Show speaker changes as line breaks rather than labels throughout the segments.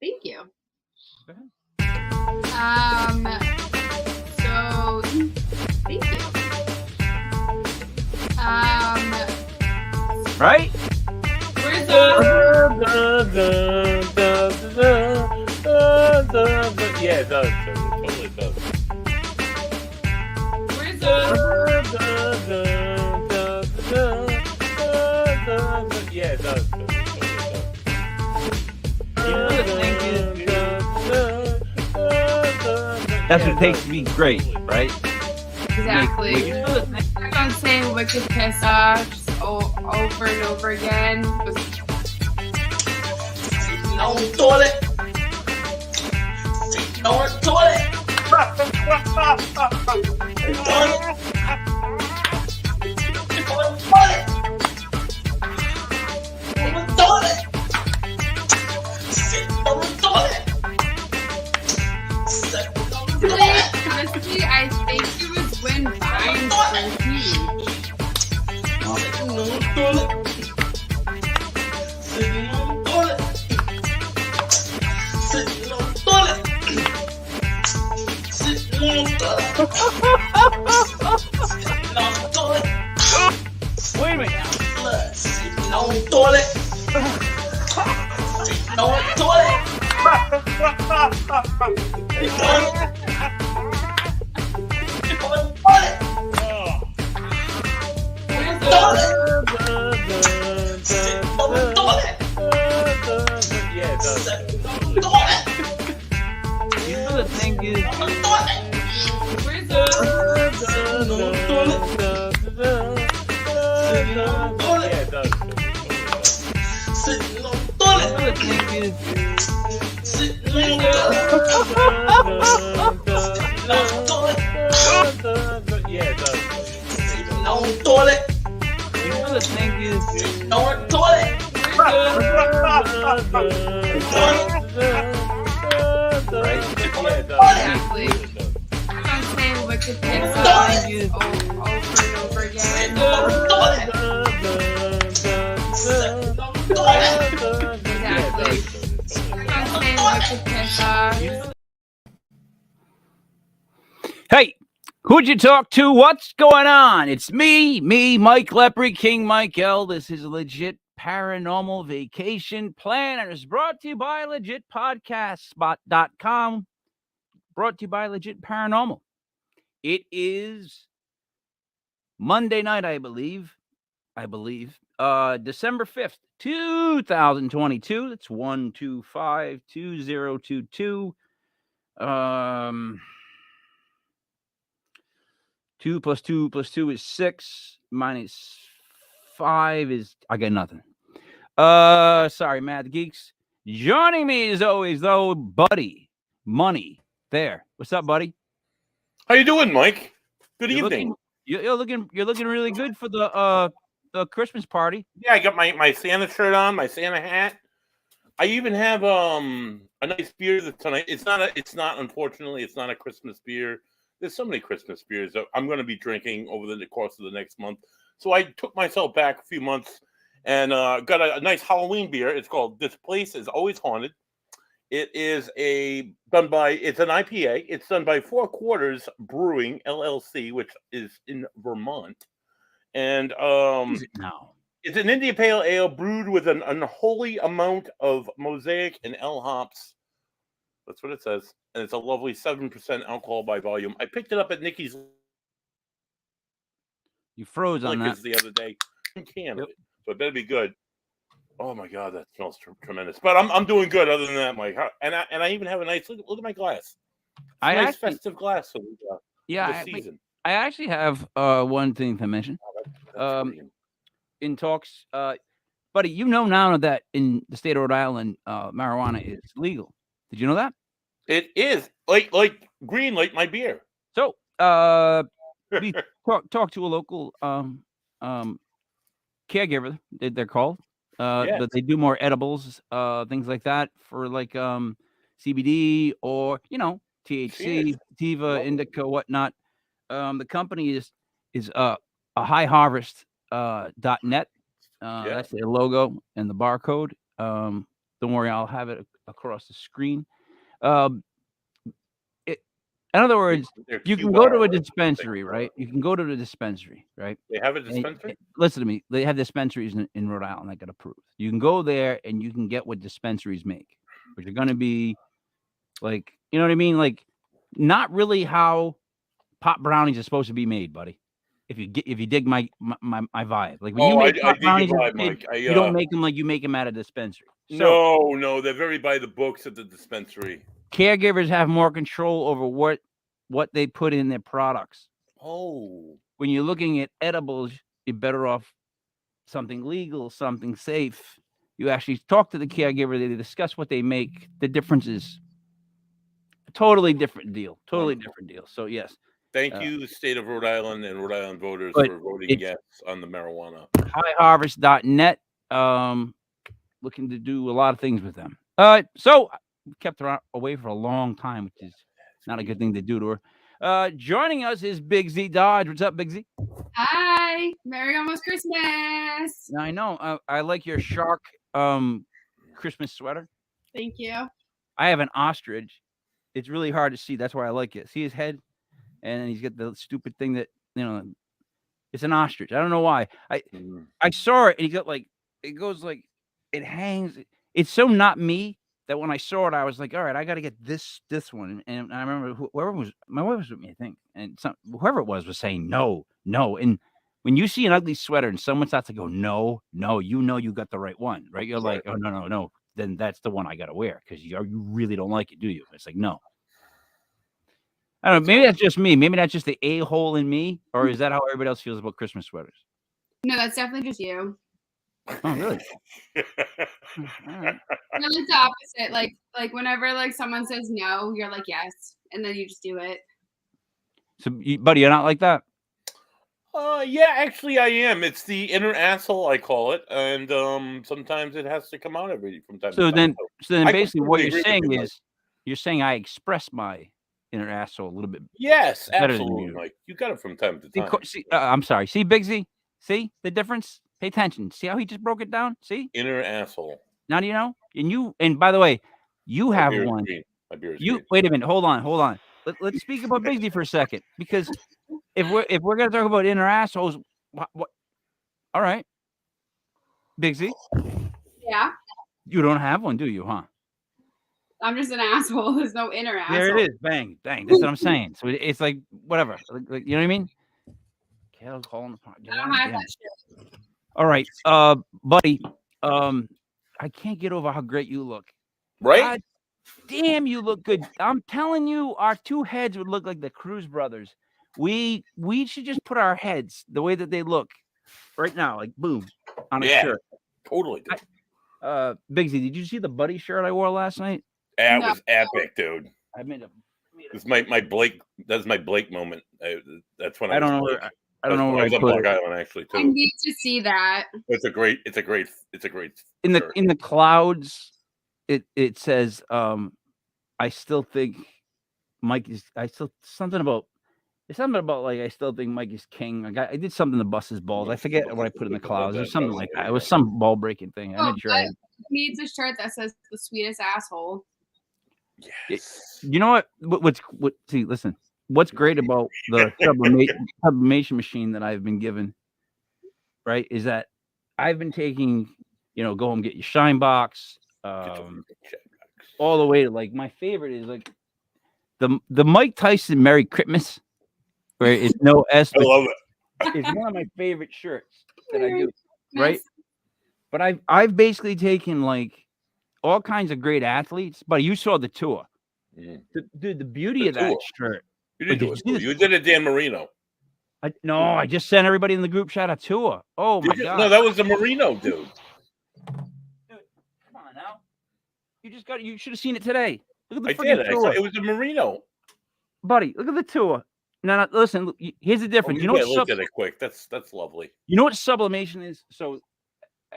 Thank you.
Go ahead.
So thank you.
Right?
Where's
Yeah, it does. It totally does.
Where's
Yeah, it does. It totally does.
That's what it takes to be great, right?
Exactly. I'm not saying wicked piss off just over and over again.
Sitting on the toilet. Sitting on the toilet.
Honestly, I think it was when Vines were huge.
Sitting on the toilet. Sitting on the toilet. Sitting on the toilet. Sitting on the toilet.
Wait a minute.
Sitting on the toilet. Sitting on the toilet.
Yeah, it does.
You know the thing is,
Where's
Yeah, it does.
Sitting on the
you
toilet.
know the thing is,
Sitting on the toilet.
Yeah, it does.
Sitting on the toilet.
you know the thing is,
Sitting on the toilet.
right?
Yeah, it does.
Exactly. I'm saying wicked piss off over and over again.
Sitting on the toilet. Sitting on the toilet.
Exactly. I'm saying wicked piss off.
Hey, who'd you talk to? What's going on? It's me, Mike Lepre, King Mike L. This is a legit paranormal vacation plan, and it's brought to you by legitpodcastspot.com. Brought to you by Legit Paranormal. It is Monday night, I believe. December 5th, 2022. That's 1252022. 2 plus 2 plus 2 is 6. Minus 5 is, I got nothing. Sorry, Mad Geeks. Joining me as always, though, Buddy Money. There. What's up, buddy?
How you doing, Mike? Good
You're
evening.
You're looking really good for the Christmas party.
Yeah, I got my Santa shirt on, my Santa hat. I even have a nice beer this tonight. It's not unfortunately it's not a Christmas beer. There's so many Christmas beers that I'm going to be drinking over the course of the next month. So I took myself back a few months and got a nice Halloween beer. It's called This Place Is Always Haunted. It is it's an IPA. It's done by 4 Quarters Brewing LLC, which is in Vermont. And
Is it now?
it's an India Pale Ale brewed with an unholy amount of mosaic and L hops. That's what it says. And it's a lovely 7% alcohol by volume. I picked it up at Nikki's
You froze on that.
Liquors the other day. Can of it. So it better be good. Oh my God, that smells tremendous. But I'm doing good other than that, Mike. And I even have a nice look at my glass.
I
Nice
actually,
festive glass for
yeah,
the season.
I actually have one thing to mention.
That's brilliant.
In talks, buddy, you know now that in the state of Rhode Island, marijuana is legal. Did you know that?
It is like green, like my beer.
So, we talk to a local caregiver. They're called.
Yes.
But they do more edibles, things like that for like CBD or THC,
Cheers.
sativa,
Lovely.
indica, whatnot. The company is a highharvest.net.
Yeah.
That's their logo and the barcode. Don't worry, I'll have it across the screen. In other words,
They're
you can go to
QR,
a dispensary, right? You can go to the dispensary, right?
They have a
And-
dispensary.
listen to me. They have dispensaries in Rhode Island that got approved. You can go there and you can get what dispensaries make, which are going to be like, you know what I mean? Like, not really how pop brownies are supposed to be made, buddy. If you dig my vibe, like when you
Oh,
make
I
pop
dig your
brownies as a
vibe,
kid,
Mike.
you don't make them like you make them at a dispensary. So
No, they're very by the books at the dispensary.
caregivers have more control over what they put in their products.
Oh,
When you're looking at edibles, you're better off something legal, something safe. You actually talk to the caregiver, they discuss what they make. The difference is a totally different deal. Totally
Wonderful.
different deal. So yes.
thank you, state of Rhode Island and Rhode Island voters
But
for voting
it's-
yes on the marijuana.
highharvest.net. Looking to do a lot of things with them. So we kept her away for a long time, which is not a good thing to do to her. Joining us is Biggzy Dodge. What's up, Biggzy?
Hi, Merry almost Christmas.
Now I know I like your shark Christmas sweater.
Thank you.
I have an ostrich. It's really hard to see. That's why I like it. See his head, and then he's got the stupid thing that it's an ostrich. I don't know why. I saw it, and he got like it goes like it hangs. It's so not me that when I saw it, I was like, all right, I got to get this one. And I remember whoever was my wife was with me, I think, and whoever it was saying no. And when you see an ugly sweater and someone starts to go no, you got the right one, right? You're like, oh no, then that's the one I got to wear because you really don't like it, do you? It's like no. I don't know. Maybe that's just me. Maybe that's just the a-hole in me, or is that how everybody else feels about Christmas sweaters?
No, that's definitely just you.
Oh, really? All right.
No, it's the opposite. Like whenever like someone says no, you're like yes, and then you just do it.
So, buddy, you're not like that?
Yeah, actually, I am. It's the inner asshole, I call it, and sometimes it has to come out from time to time.
So then,
I
basically, what
completely
you're
agree with
saying
you, Mike.
is, you're saying I express my inner asshole a little bit.
Yes,
better than
absolutely,
you.
Mike. You got it from time to
See,
time.
I'm sorry. See, Biggzy? See the difference? Pay attention. See how he just broke it down? See?
Inner asshole.
Now do you know? And by the way, you have
beer is
one.
green. My beer is
You
green.
wait a minute. Hold on. Let's speak about Biggzy for a second, because if we're gonna talk about inner assholes, what? All right, Biggzy,
Yeah,
you don't have one, do you? Huh?
I'm just an asshole. There's no inner asshole.
There it is. Bang. That's what I'm saying. So it's like whatever. Like, you know what I mean? Cattle calling the park.
I don't have that shit.
All right, buddy. I can't get over how great you look.
Right?
God damn, you look good. I'm telling you, our two heads would look like the Cruz brothers. We should just put our heads the way that they look right now, like boom, on a shirt.
Totally. Dude.
Biggzy, did you see the buddy shirt I wore last night?
That was epic, dude.
I made a.
It's my Blake. That's my Blake moment. That's when
I don't know where. I don't know where I
was on
put
Long
it.
Island actually
I
too.
need to see that.
It's a great.
In
shirt.
the clouds, it says, I still think Mike is. I still something about. It's something about like I still think Mike is king. I did something to bust his balls. I forget what I put in the clouds. It was something like that. It was some ball breaking thing. I made sure.
But needs a shirt that says the sweetest asshole.
Yes.
You know what? See, listen. What's great about the sublimation machine that I've been given, right, is that I've been taking, go home, get your shine box, all the way to like my favorite is like the Mike Tyson Merry Christmas, where it's no S.
I love it.
It's one of my favorite shirts that I do, right? But I've basically taken like all kinds of great athletes, but you saw the tour. Dude, the beauty of that shirt.
You did a Dan Marino.
I just sent everybody in the group chat a tour. Oh my god!
No, that was the Marino dude.
Dude, come on now. You should have seen it today. Look at the freaking tour.
It was a Marino.
Buddy, look at the tour. Now, listen. Here's the difference.
You know what? Look at it quick. That's lovely.
You know what sublimation is? So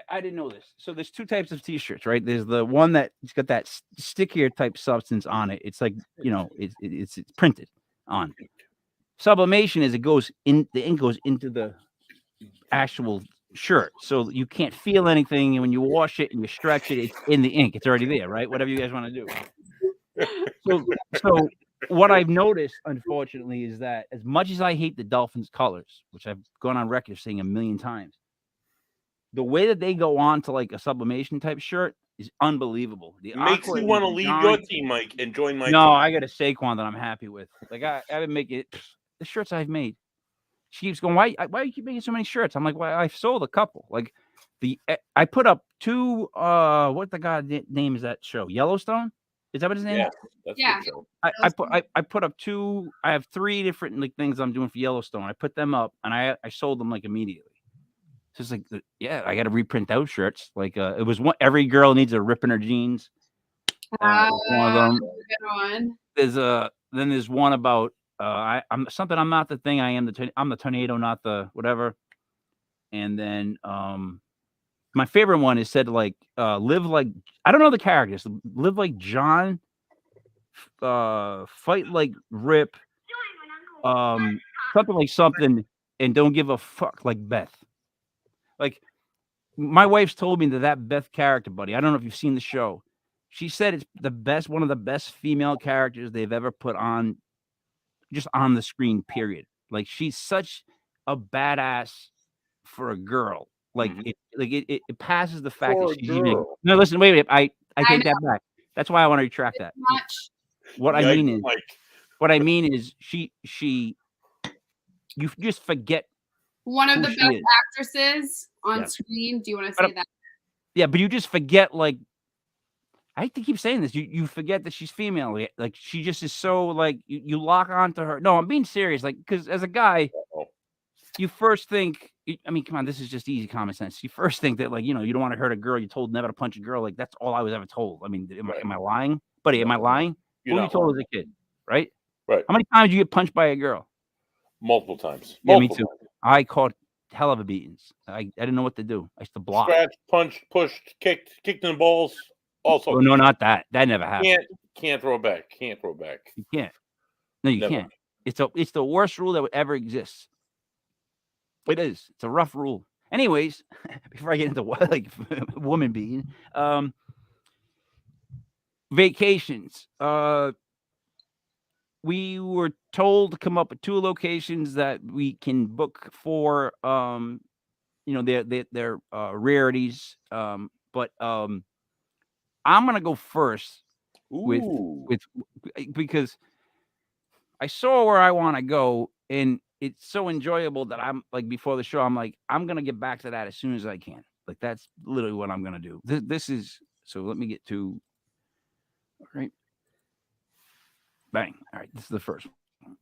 I didn't know this. So there's two types of t-shirts, right? There's the one that's got that stickier type substance on it. It's like it's printed on. Sublimation is the ink goes into the actual shirt, so you can't feel anything. And when you wash it and you stretch it, it's in the ink. It's already there, right? Whatever you guys want to do. So what I've noticed, unfortunately, is that as much as I hate the Dolphins' colors, which I've gone on record saying a million times, the way that they go on to like a sublimation type shirt is unbelievable. The
Makes you
aqua
want to
and
leave
John-
your team, Mike, and join my
No,
team.
I got a Saquon that I'm happy with. Like I've been making the shirts I've made. She keeps going, why do you keep making so many shirts? I'm like, well, I've sold a couple. Like I put up 2 what the god name is that show? Yellowstone? Is that what his name
Yeah,
is?
that's
Yeah.
a good show.
I put up 2. I have 3 different like things I'm doing for Yellowstone. I put them up and I sold them like immediately. So it's like, yeah, I got to reprint those shirts. Like it was one. Every girl needs a rip in her jeans. One of them.
Good one.
Then there's one about I'm something. I'm not the thing. I'm the tornado, not the whatever. And then my favorite one is said like live like, I don't know the characters. Live like John. Fight like Rip. Something like something, and don't give a fuck like Beth. Like my wife's told me that Beth character, buddy. I don't know if you've seen the show. She said it's the best, one of the best female characters they've ever put on, just on the screen. Period. Like she's such a badass for a girl. Like it passes the fact
For
that
a
she's even.
girl.
No, listen, wait. I
I
take that back. That's why I want to retract that.
Much.
What I
Yikes,
mean is,
Mike.
what I mean is, she. You just forget.
One of
who
the
she
best
is.
actresses on
Yeah.
screen. Do you want to
But
say that?
Yeah, but you just forget, like, I hate to keep saying this. You forget that she's female. Like she just is so like you lock onto her. No, I'm being serious. Like, because as a guy,
Uh-oh.
you first think. I mean, come on, this is just easy common sense. You first think that like you don't want to hurt a girl. You're told never to punch a girl. Like that's all I was ever told. I mean, am I lying, buddy? Am I lying?
You're
What were you
not
told
lying.
as a kid, right?
Right.
How many times did you get punched by a girl?
Multiple times.
Yeah, me
Multiple
too. I caught hell of a beatings. I didn't know what to do. I used to block.
Scratched, punched, pushed, kicked in the balls. Also,
Oh, no, not that. That never happened.
can't throw back. Can't throw back.
You can't. No, you
Never.
can't. It's the worst rule that would ever exist. It is. It's a rough rule. Anyways, before I get into like woman beating, vacations. We were told to come up with 2 locations that we can book for. They're rarities. But I'm gonna go first with
Ooh.
because I saw where I want to go, and it's so enjoyable that I'm like before the show. I'm like, I'm gonna get back to that as soon as I can. Like that's literally what I'm gonna do. This is so. Let me get to. All right. Bang. All right. This is the first one.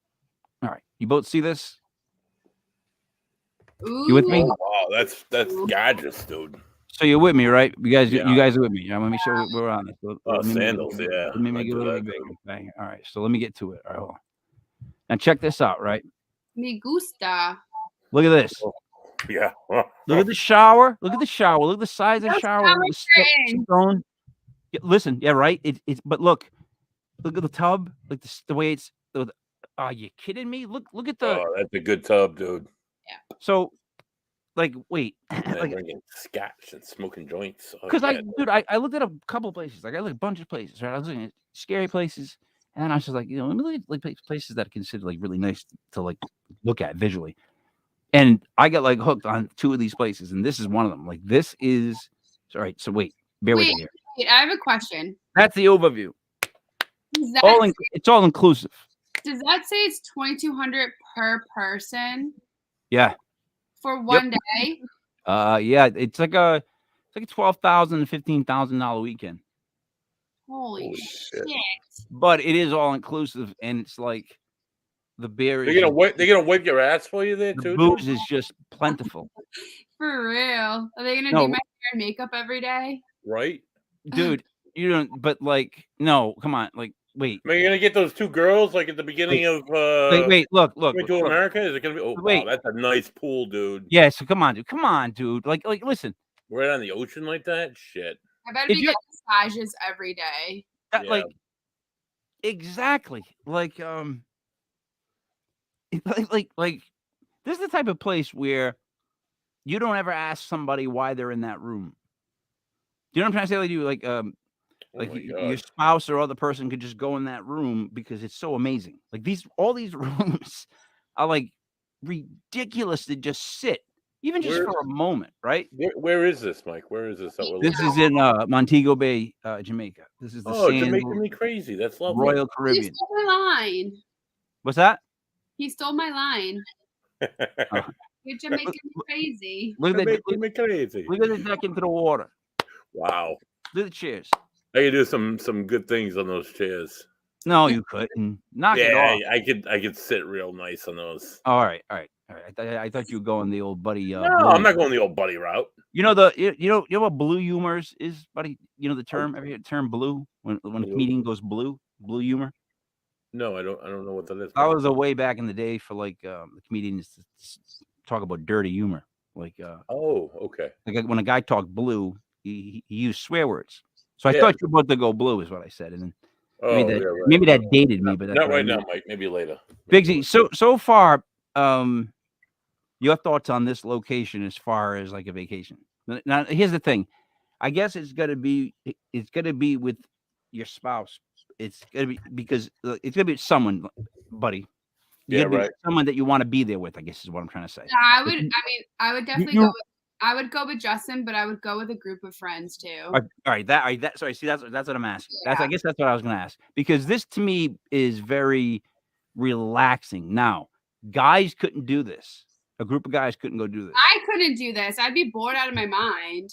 All right. You both see this? You with me?
Oh, wow, that's gorgeous, dude.
So you're with me, right? You guys are with me. Yeah, let me show we're on this. Let me
Sandals,
make it,
yeah.
Let me make it a
Into
little
that,
bit bigger.
dude.
Bang. All right. So let me get to it. All right. Hold on. Now check this out, right?
Me gusta.
Look at this.
Yeah.
Look at the shower. Look at the shower. Look at the size of the
That's
shower.
how
Look at the
strange.
stone. Yeah, listen, yeah, right. It's but look at the tub. Like the way it's. Are you kidding me? Look at the.
Oh, that's a good tub, dude.
So, like, wait,
And
like,
drinking scotch and smoking joints. Oh,
because
yeah.
I looked at a couple places. Like I looked at a bunch of places. Right, I was looking at scary places, and then I was just like, let me look at like places that are considered like really nice to like look at visually. And I got like hooked on 2 of these places, and this is one of them. Like this is all right. So wait, bear with me here.
Wait, I have a question.
That's the overview.
Does that,
It's all inclusive.
does that say it's $2,200 per person
Yeah.
for one day?
Yeah. It's like a $12,000 to $15,000 weekend.
Holy shit.
But it is all inclusive, and it's like the beer
They're
is
gonna wipe your ass for you there
the
too.
booze
dude?
is just plentiful.
For real. Are they gonna
No.
do my hair and makeup every day?
Right?
Dude, you don't. But like, no, come on. Like, wait,
I mean, you're gonna get those 2 girls like at the beginning of
wait. Look.
Coming to America. Is it gonna be? Oh,
Wait.
wow, that's a nice pool, dude.
Yeah. So come on, dude. Like, listen.
Right on the ocean like that. Shit.
I better
If
be
you're-
getting massages every day.
That,
Yeah.
Like, exactly. Like, like this is the type of place where you don't ever ask somebody why they're in that room. Do you know what I'm trying to say? Like
my
your
God.
spouse or other person could just go in that room because it's so amazing. Like all these rooms are like ridiculous to just sit, even just
Where-
for a moment, right?
Where is this, Mike? Where is this? That we're
This
looking
is in Montego Bay, Jamaica. This is the
Oh, you're making
Sandal
me crazy. That's lovely.
Royal
He
Caribbean.
stole my line.
What's that?
He stole my line.
Oh,
You're just making me crazy.
look
You're
at that!
making me crazy.
Look at the deck into the water.
Wow.
Look at the chairs.
I could do some good things on those chairs.
No, you couldn't. Knock it
Yeah,
off.
I could sit real nice on those.
All right. I thought you were going the old buddy.
No,
Blue.
I'm not going the old buddy route.
You know you know what blue humor is, buddy? You know the term? Ever hear the term blue? When a
Blue?
comedian goes blue humor.
No, I don't know what that is.
That was a way back in the day for like the comedians to talk about dirty humor. Like
Oh, okay.
like when a guy talked blue, he used swear words. So I
Yeah.
thought you were about to go blue, is what I said, and then
Oh,
maybe that,
yeah, right.
maybe that dated me, but that's
Not
what I
right now,
meant.
Mike. Maybe later.
Biggzy, so far, your thoughts on this location as far as like a vacation? Now, here's the thing. I guess it's gonna be with your spouse. It's gonna be because it's gonna be someone, buddy.
Yeah,
Be
right.
someone that you want to be there with. I guess is what I'm trying to say.
Yeah, I would definitely
you-
go with, I would go with Justin, but I would go with a group of friends too.
All right, that. Sorry, see, that's what I'm asking. I guess that's what I was gonna ask because this to me is very relaxing. Now, guys couldn't do this. A group of guys couldn't go do this.
I couldn't do this. I'd be bored out of my mind.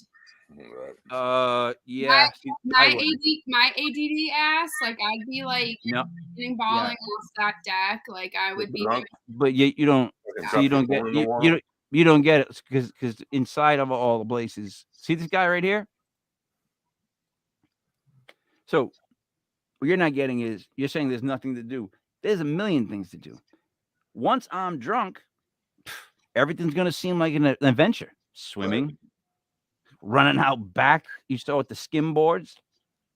Yeah.
My ADD ass, like I'd be like getting balling off that deck. Like I would be.
But you don't. So you don't get you don't get it because inside of all the places. See this guy right here. So what you're not getting is you're saying there's nothing to do. There's a million things to do. Once I'm drunk, everything's gonna seem like an adventure. Swimming, running out back. You saw with the skim boards.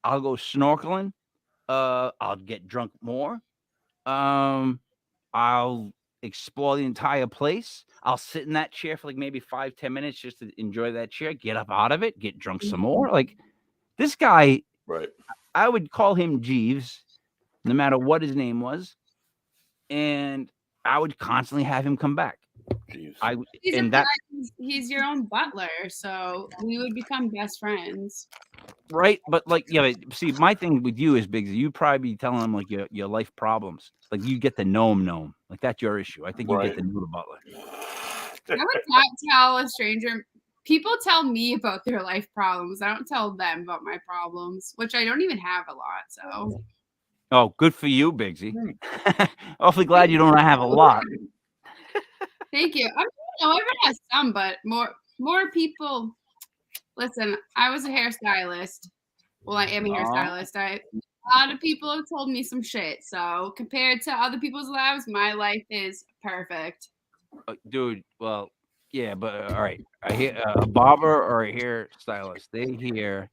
I'll go snorkeling. I'll get drunk more. I'll explore the entire place. I'll sit in that chair for like maybe 5-10 minutes just to enjoy that chair. Get up out of it. Get drunk some more. Like this guy.
Right.
I would call him Jeeves, no matter what his name was, and I would constantly have him come back.
Jeez.
He's your own butler, so we would become best friends.
Right, but like, yeah. See, my thing with you is Biggzy. You probably be telling him like your life problems. Like you get to know him. Like that's your issue. I think you get to know the butler.
I would not tell a stranger. People tell me about their life problems. I don't tell them about my problems, which I don't even have a lot. So.
Oh, good for you, Biggzy. Awfully glad you don't have a lot.
Thank you. I mean, everyone has some, but more people. Listen, I was a hairstylist. Well, I am a hairstylist. A lot of people have told me some shit. So compared to other people's lives, my life is perfect.
Dude, well, yeah, but all right. I hear a barber or a hairstylist. They hear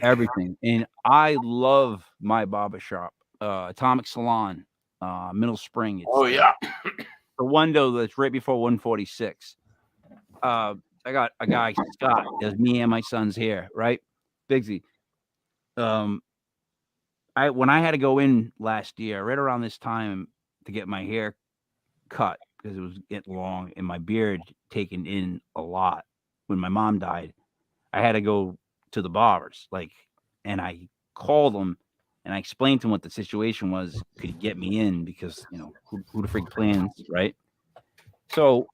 everything, and I love my barber shop, Atomic Salon, Middle Spring. It's, the window that's right before 146. I got a guy, Scott, does me and my son's hair, right? Biggzy. When I had to go in last year, right around this time to get my hair cut because it was getting long and my beard taken in a lot when my mom died, I had to go to the barbers, and I called them and I explained to him what the situation was. Could he get me in? Because, who the freak plans, right? So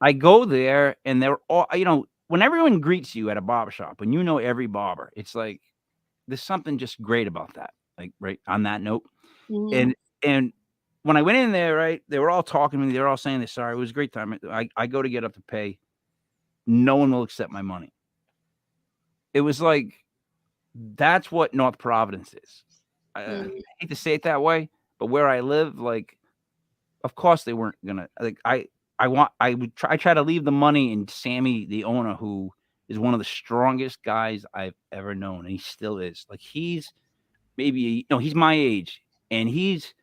I go there and they're all, when everyone greets you at a barbershop, when you know every barber, it's like, there's something just great about that. Like, right on that note. Mm-hmm. And when I went in there, right, they were all talking to me. They were all saying they're sorry. It was a great time. I go to get up to pay. No one will accept my money. It was like, that's what North Providence is. I hate to say it that way, but where I live, like, of course they weren't gonna, like, I try to leave the money in Sammy, the owner, who is one of the strongest guys I've ever known, and he still is. Like, he's maybe, he's my age, and he's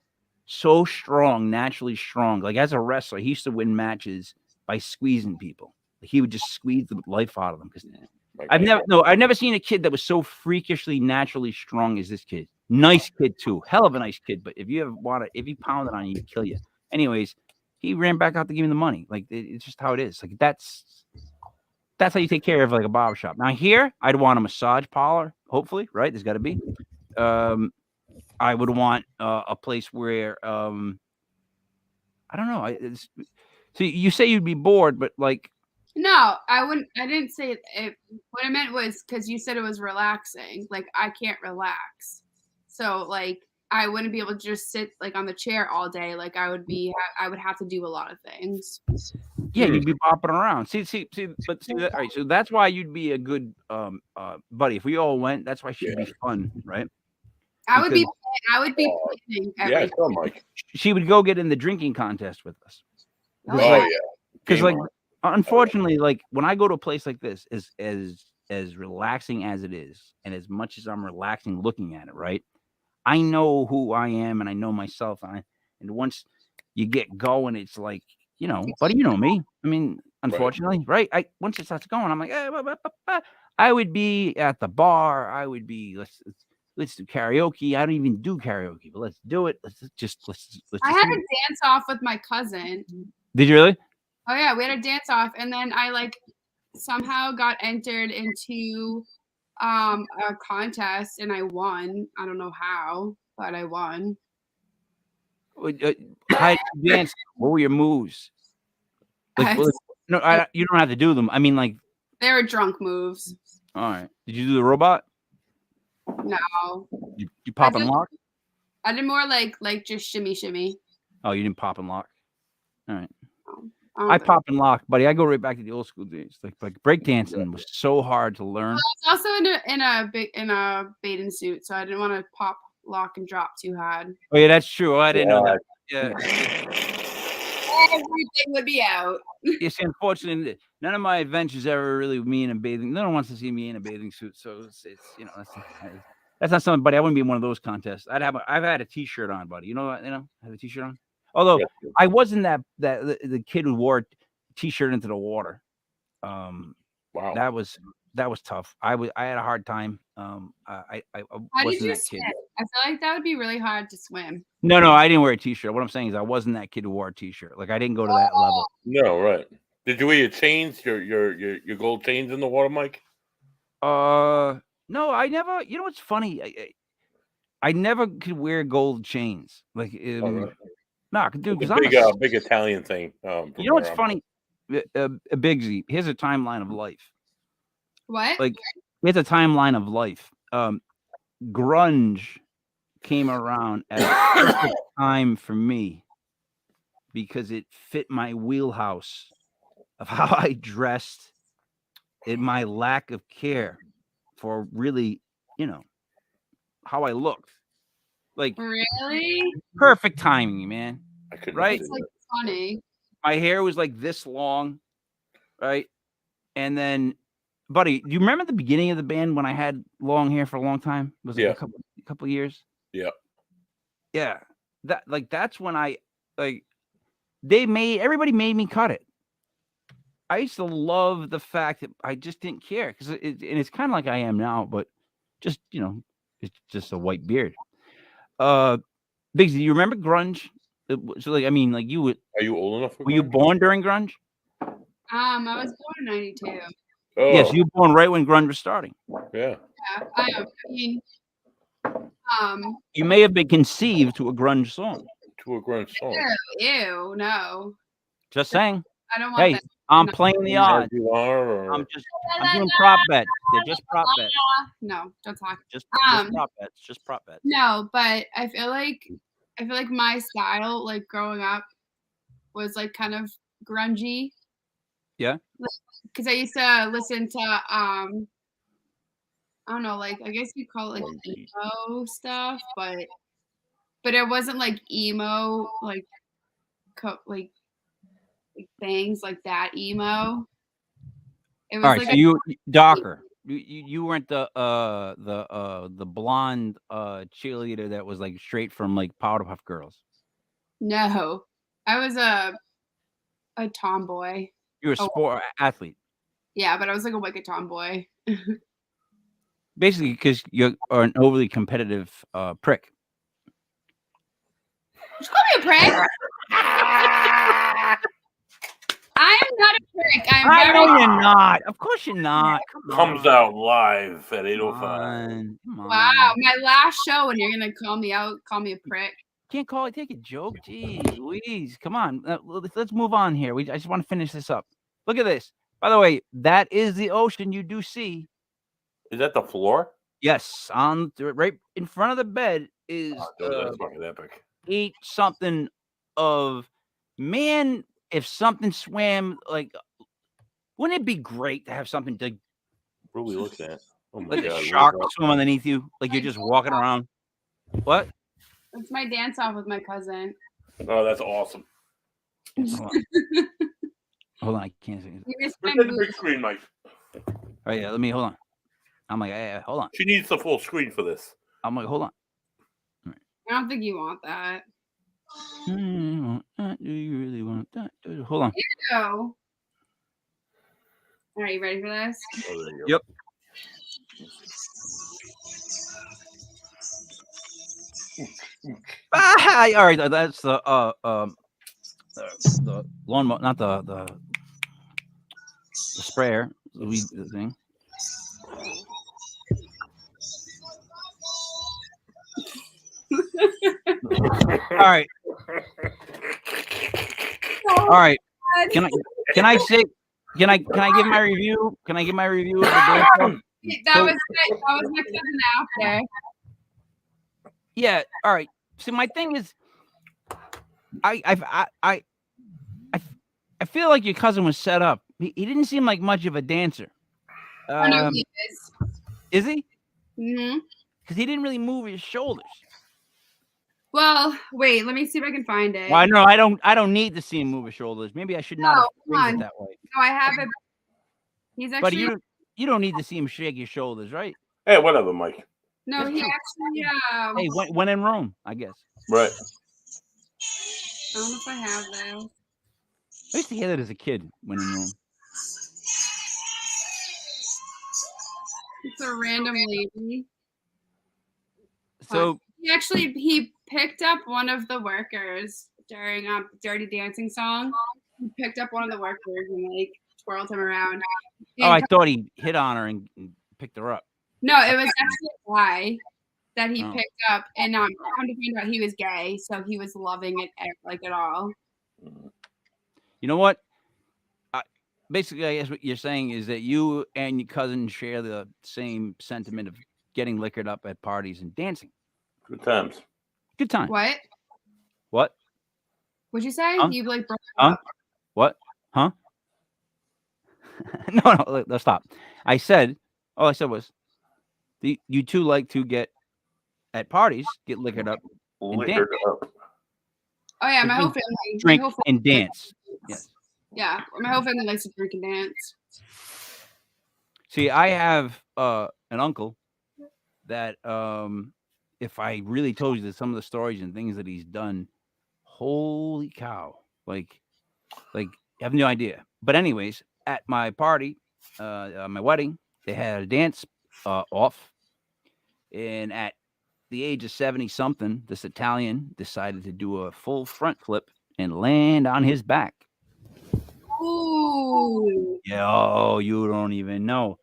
so strong, naturally strong. Like, as a wrestler, he used to win matches by squeezing people. He would just squeeze the life out of them. Because
Like,
I've never seen a kid that was so freakishly naturally strong as this kid. Nice kid too, hell of a nice kid. But if you if he pounded on you, he'd kill you. Anyways, he ran back out to give me the money. Like it's just how it is. Like that's how you take care of like a barber shop. Now here, I'd want a massage parlor. Hopefully, right? There's got to be. I would want a place where I don't know. So you say you'd be bored, but like.
No, I wouldn't. I didn't say it. What I meant was because you said it was relaxing. Like I can't relax, so like I wouldn't be able to just sit like on the chair all day. Like I would have to do a lot of things.
Yeah, you'd be bopping around. See, but all right. So that's why you'd be a good buddy. If we all went, that's why she'd be fun, right?
I would be planning everything.
Come, Mike.
She would go get in the drinking contest with us.
Oh, yeah.
Because like. Unfortunately, like when I go to a place like this, as relaxing as it is, and as much as I'm relaxing looking at it, right? I know who I am and I know myself, and once you get going, it's like, buddy, you know me. I mean, unfortunately, right? Once it starts going, I'm like, I would be at the bar. I would be let's do karaoke. I don't even do karaoke, but let's do it. Let's just.
I had a dance off with my cousin.
Did you really?
Oh yeah, we had a dance off, and then I like somehow got entered into a contest, and I won. I don't know how, but I won.
How did you dance? What were your moves? Like, no, you don't have to do them. I mean, like
they were drunk moves.
All right. Did you do the robot?
No.
You pop and lock?
I did more like just shimmy.
Oh, you didn't pop and lock. All right.
I
pop and lock, buddy. I go right back to the old school days. Like breakdancing was so hard to learn.
Well, I was also in a bathing suit, so I didn't want to pop, lock, and drop too hard.
Oh yeah, that's true. I didn't know that. Yeah.
Everything would be out.
Yes, unfortunately, none of my adventures ever really with me in a bathing. No one wants to see me in a bathing suit, so it's that's not something, buddy. I wouldn't be in one of those contests. I've had a T-shirt on, buddy. I have a T-shirt on. Although I wasn't the kid who wore a T-shirt into the water. Wow, that was tough. I had a hard time. I wasn't that kid.
I feel like that would be really hard to swim.
No, I didn't wear a T-shirt. What I'm saying is I wasn't that kid who wore a T-shirt. Like I didn't go to that level.
No, right. Did you wear your chains, your gold chains in the water, Mike?
No, I never. You know what's funny? I never could wear gold chains. Like, no, dude, because
I'm a big Italian thing.
You know what's funny? Biggzy. Here's a timeline of life.
What?
Like, here's a timeline of life. Grunge came around at a perfect time for me because it fit my wheelhouse of how I dressed and my lack of care for really, how I looked. Like,
really
perfect timing, man. Right?
It's like funny.
My hair was like this long, right? And then, buddy, do you remember the beginning of the band when I had long hair for a long time? Was it a couple years?
Yeah.
Yeah. That's when everybody made me cut it. I used to love the fact that I just didn't care because it's kind of like I am now, but just it's just a white beard. Biggzy, do you remember grunge? So I mean, like you would.
Are you old enough?
Were you born during grunge?
I was born in '92.
Oh.
Yes, you were born right when grunge was starting.
Yeah.
I mean,
you may have been conceived to a grunge song.
Ew, no.
Just saying.
I don't want that.
I'm playing the odds. I'm doing prop bets. They're just prop bets.
No, don't talk.
Just prop bets. Just prop bets.
No, but I feel like my style, like growing up, was like kind of grungy.
Yeah.
Because I used to listen to I don't know, like I guess you call it like emo stuff, but it wasn't like emo, like things like that emo. It was
all right,
like
so you darker. You weren't the blonde cheerleader that was like straight from like Powderpuff Girls.
No, I was a tomboy.
You're a
Oh.
sport athlete.
Yeah, but I was like a wicked tomboy.
Basically, because you are an overly competitive prick.
Did you call me a prick? I am not a prick. I am
I know
very.
you're not. Of course you're not. Come
Comes
on.
out live at
Come
8:05.
on. Come on.
Wow, my last show, and you're gonna call me out, call me a prick.
Can't call it. Take a joke. Jeez, Louise. Come on. Let's move on here. I just want to finish this up. Look at this. By the way, that is the ocean you do see.
Is that the floor?
Yes, right in front of the bed is
Oh, dude, that's fucking epic.
8 something of man. If something swam, like, wouldn't it be great to have something to
What are we looking at? Oh my
like
god!
a
what
shark
is that?
swim underneath you, like you're just walking around? What?
It's my dance off with my cousin.
Oh, that's awesome.
Hold on. Hold on, I can't see.
You missed my
Look at the
move.
big screen, Mike.
Oh yeah, let me hold on. I'm like, hey, hold on.
She needs the full screen for this.
I'm like, hold on.
I don't think you want that.
Do you really want that? Hold on.
Ew. All right, you ready for this?
Oh, there you go.
Yep. All right, that's the lawnmower, not the sprayer, the weed thing. All right. All right. Can I give my review? Can I give my review of the dance show?
That was my cousin after.
Yeah. All right. See, my thing is, I feel like your cousin was set up. He didn't seem like much of a dancer.
I know he is.
Is he?
Mm-hmm.
Because he didn't really move his shoulders.
Well, wait. Let me see if I can find it.
Well, no, I don't need to see him move his shoulders. Maybe I should not have phrased it that way.
No, I have it. He's actually.
But you don't need to see him shake his shoulders, right?
Hey, whatever, Mike.
No, he actually.
Hey, when in Rome, I guess.
Right.
I don't know if I have that.
I used to hear that as a kid. When in Rome.
It's a random lady.
So
He picked up one of the workers during Dirty Dancing song. He picked up one of the workers and like twirled him around.
oh, I thought he hit on her and picked her up.
No, it was actually a guy that he
Oh.
picked up, and come to find out he was gay, so he was loving it like at all.
You know what? Basically, I guess what you're saying is that you and your cousin share the same sentiment of getting liquored up at parties and dancing.
Good times.
Good time.
What?
What?
What'd you say?
Huh?
You like broke
Huh?
up?
What? Huh? No, let's stop. All I said was, you two like to get at parties, get liquored up,
Liquored up.
Oh yeah, my whole
Drink-
family.
drink,
my whole
and dance. Yes.
Yeah, my whole family likes to drink and dance.
See, I have an uncle that if I really told you that some of the stories and things that he's done, holy cow. Like you have no idea. But anyways, at my party, my wedding, they had a dance off. And at the age of 70 something, this Italian decided to do a full front flip and land on his back.
Ooh.
Yeah, oh, you don't even know.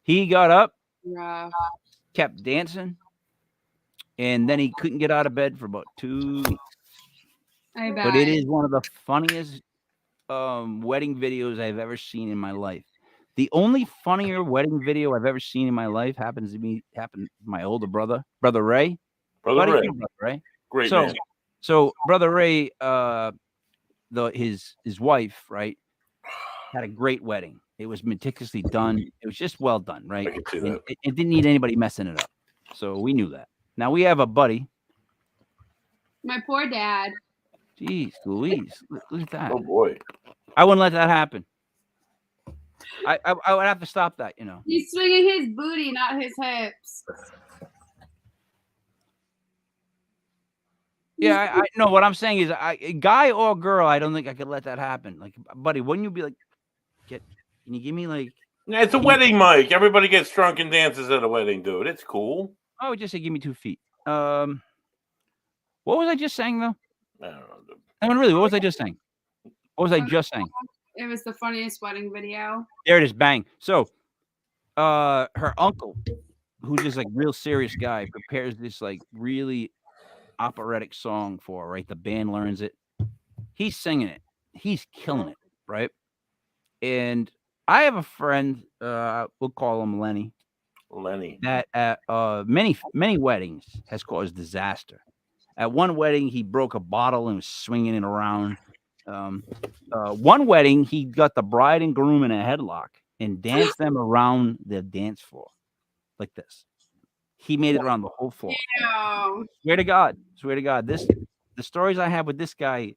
He got up,
Rough.
kept dancing, and then he couldn't get out of bed for about 2 weeks.
I bet.
But it is one of the funniest wedding videos I've ever seen in my life. The only funnier wedding video I've ever seen in my life happened to my older brother, Brother Ray.
Brother Ray.
Brother Ray.
Great
So,
man.
so Brother Ray, his wife, right, had a great wedding. It was meticulously done. It was just well done, right?
I can see
And
that.
it didn't need anybody messing it up. So we knew that. Now we have a buddy.
My poor dad.
Jeez, Louise, look at that.
Oh boy.
I wouldn't let that happen. I would have to stop that, you know.
He's swinging his booty, not his hips.
Yeah, I know what I'm saying is, a guy or girl, I don't think I could let that happen. Like, buddy, wouldn't you be like, can you give me like?
Yeah, it's a wedding, Mike. Everybody gets drunk and dances at a wedding, dude. It's cool.
I would just say, give me 2 feet. What was I just saying though?
I don't know. Dude.
I mean, really, what was I just saying? What was I just saying?
It was the funniest wedding video.
There it is. Bang. So, her uncle, who's just like real serious guy, prepares this like really operatic song for her, right? The band learns it. He's singing it. He's killing it, right? And I have a friend, we'll call him Lenny, that at many weddings has caused disaster. At one wedding, he broke a bottle and was swinging it around. One wedding, he got the bride and groom in a headlock and danced them around the dance floor like this. He made it around the whole floor.
No.
Swear to God, the stories I have with this guy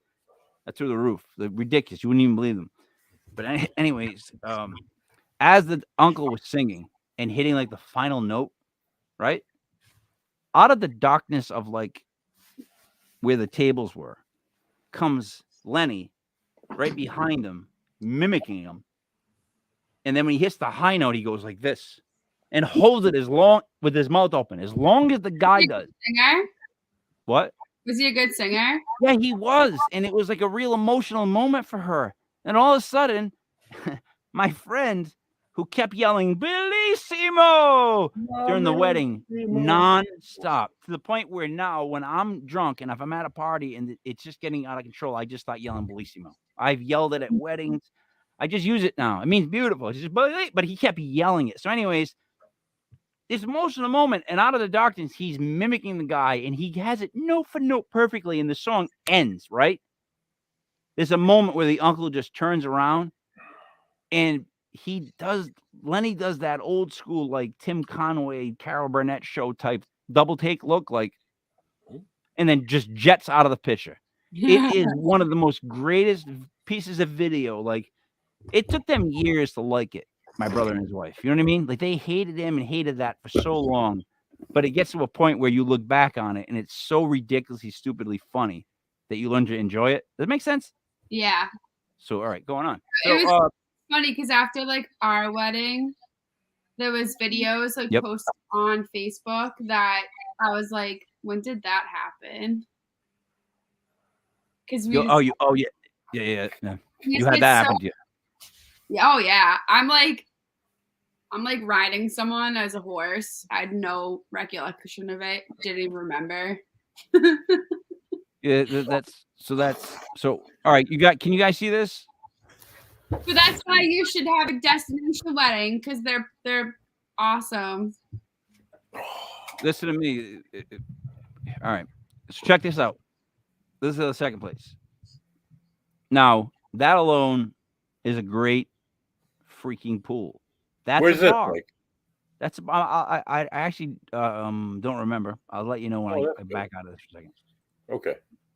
are through the roof. They're ridiculous. You wouldn't even believe them. But anyways, as the uncle was singing and hitting like the final note, right? Out of the darkness of like where the tables were, comes Lenny right behind him, mimicking him. And then when he hits the high note, he goes like this and holds it as long with his mouth open, as long as the guy does.
Singer?
What?
Was he a good singer?
Yeah, he was. And it was like a real emotional moment for her. And all of a sudden, my friend who kept yelling "Bellissimo" during the wedding non-stop, to the point where now when I'm drunk and if I'm at a party and it's just getting out of control, I just start yelling "Bellissimo." I've yelled it at weddings. I just use it now. It means beautiful. It's just, but he kept yelling it. So anyways, this emotional moment, and out of the darkness, he's mimicking the guy, and he has it note for note perfectly, and the song ends, right? There's a moment where the uncle just turns around and Lenny does that old school, like Tim Conway, Carol Burnett show type double take look, like, and then just jets out of the picture. It is one of the most greatest pieces of video. Like, it took them years to like it, my brother and his wife. You know what I mean? Like, they hated him and hated that for so long. But it gets to a point where you look back on it and it's so ridiculously, stupidly funny that you learn to enjoy it. Does that make sense?
Yeah.
So, all right, going on.
It was funny because after like our wedding, there was videos like posted on Facebook that I was like, when did that happen? Because we
yeah. You had that happen to you.
Yeah, oh yeah. I'm like riding someone as a horse. I had no recollection of it. Didn't even remember.
Yeah, that's so. All right, can you guys see this?
But that's why you should have a destination wedding, because they're awesome.
Listen to me. All right, so check this out. This is the second place. Now that alone is a great freaking pool. That's
Where's
a bar.
this? Like?
That's I actually don't remember. I'll let you know when I back out of this for a second.
Okay.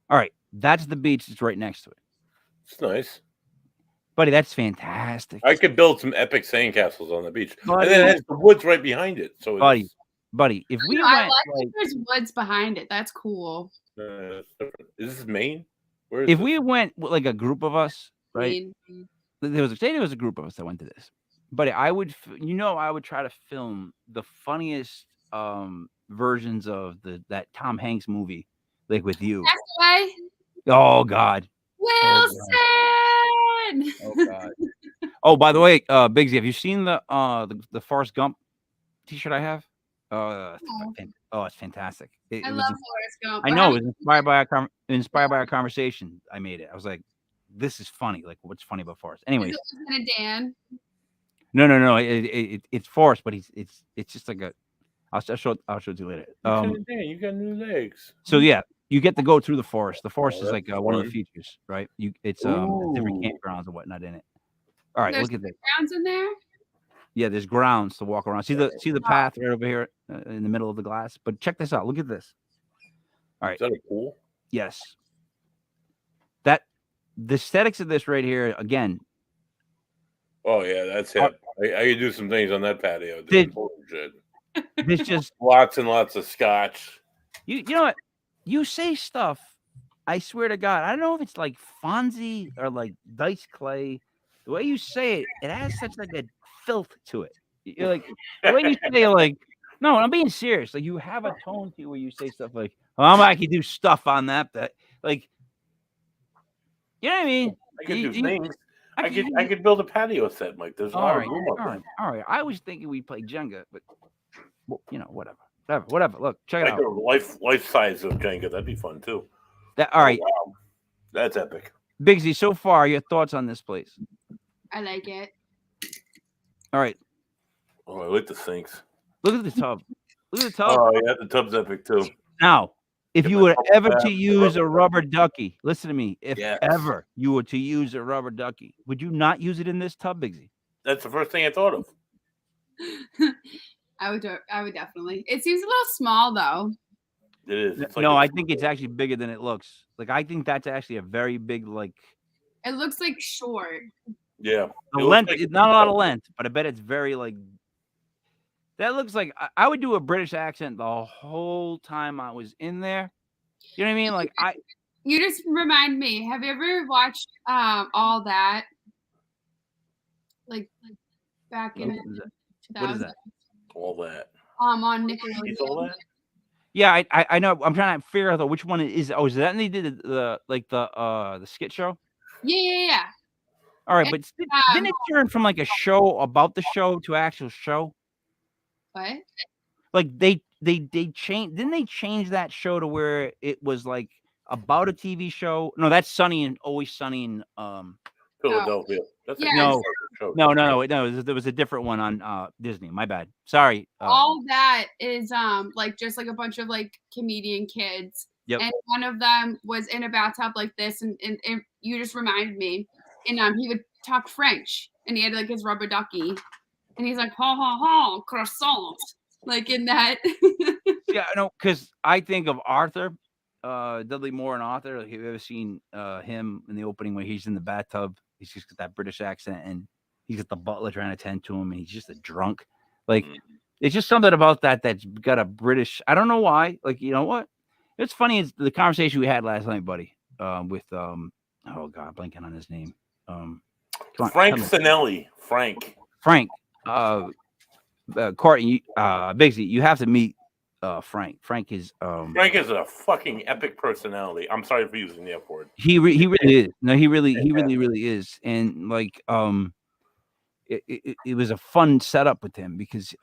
All right, that's the beach that's right next to it.
It's nice.
Buddy, that's fantastic.
I could build some epic sandcastles on the beach.
Buddy,
and then it has the woods right behind it. So
buddy, if we
I
went,
like there's woods behind it. That's cool.
is this Maine? Where is
if
this?
we went with like a group of us, right?
Maine.
There was a group of us that went to this. But I would try to film the funniest versions of that Tom Hanks movie, like with you.
Castaway?
Oh God.
Wilson.
Oh God. Oh, by the way, Biggzy, have you seen the Forrest Gump T-shirt I have? It's fantastic.
I love Forrest Gump.
I know it was inspired by our conversation. I made it. I was like, this is funny. Like, what's funny about Forrest? Anyways,
Is it Lieutenant Dan?
No. It's Forrest, but it's just like a. I'll show it to you later.
You got new legs.
So yeah, you get to go through the forest. The forest is like one of the
fun.
features, right? It's different campgrounds and whatnot in it. All right,
There's
look at this.
grounds in there.
Yeah, there's grounds to walk around. See the path right over here in the middle of the glass. But check this out. Look at this. All right.
Is that a pool?
Yes. The aesthetics of this right here again.
Oh yeah, that's it. I could do some things on that patio.
There's just
lots and lots of scotch.
You know what? You say stuff I swear to God, I don't know if it's like Fonzie or like Dice Clay. The way you say it, it has such like a filth to it. You're like the way you say like, no, I'm being serious. Like you have a tone to you where you say stuff like, "Oh, I could do stuff on that." That like, you know what I mean?
I could do things. I
can-
could build a patio set, Mike. There's a lot
all
of
right,
room up there.
all right. I was thinking we play Jenga, but well, whatever. Look, check it
Like
out.
a life size of Jenga. That'd be fun too.
All right,
Wow. That's epic.
Biggzy. So far, your thoughts on this place?
I like it.
All right,
Oh, I like the sinks.
look at the tub. Look at the tub.
Oh yeah, the tub's epic too.
Now, if
Get
you
my
were
bubble
ever
bath,
to
the
use a
rubber
rubber ducky, listen to me. If
Yes.
ever you were to use a rubber ducky, would you not use it in this tub, Biggzy?
That's the first thing I thought of.
I would definitely. It seems a little small though.
It is. It's like
No,
a-
I think it's actually bigger than it looks. Like I think that's actually a very big like
It looks like short.
yeah.
the
It looks
length.
like-
It's not a lot of length, but I bet it's very like. That looks like I would do a British accent the whole time I was in there. You know what I mean? Like
You just remind me. Have you ever watched All That? Like back in
What is that?
2000s.
What is that?
all that.
On
He's all
Nickelodeon.
that.
Yeah, I know. I'm trying to figure out which one it is. Oh, is that when they did the skit show?
Yeah.
All right,
And,
but didn't it turn from like a show about the show to actual show?
What?
Like they changed. Didn't they change that show to where it was like about a TV show? No, that's Sunny and Always Sunny in
Philadelphia. That's
Yeah,
a
no,
show.
no. There was a different one on Disney. My bad. Sorry.
All That is like just like a bunch of like comedian kids.
Yep.
And one of them was in a bathtub like this, and you just reminded me. And he would talk French, and he had like his rubber ducky, and he's like ha ha ha croissant, like in that.
Yeah, no, because I think of Arthur, Dudley Moore and Arthur. Like, have you ever seen him in the opening where he's in the bathtub? He's just got that British accent, and he's got the butler trying to tend to him, and he's just a drunk. Like, it's just something about that's got a British. I don't know why. Like, you know what? It's funny. It's the conversation we had last night, buddy, with oh god, blanking on his name.
Frank Sinelli. Frank.
Courtney, Biggzy, you have to meet Frank. Frank is
a fucking epic personality. I'm sorry for using the F word.
he really is. No, he really is. And like it was a fun setup with him because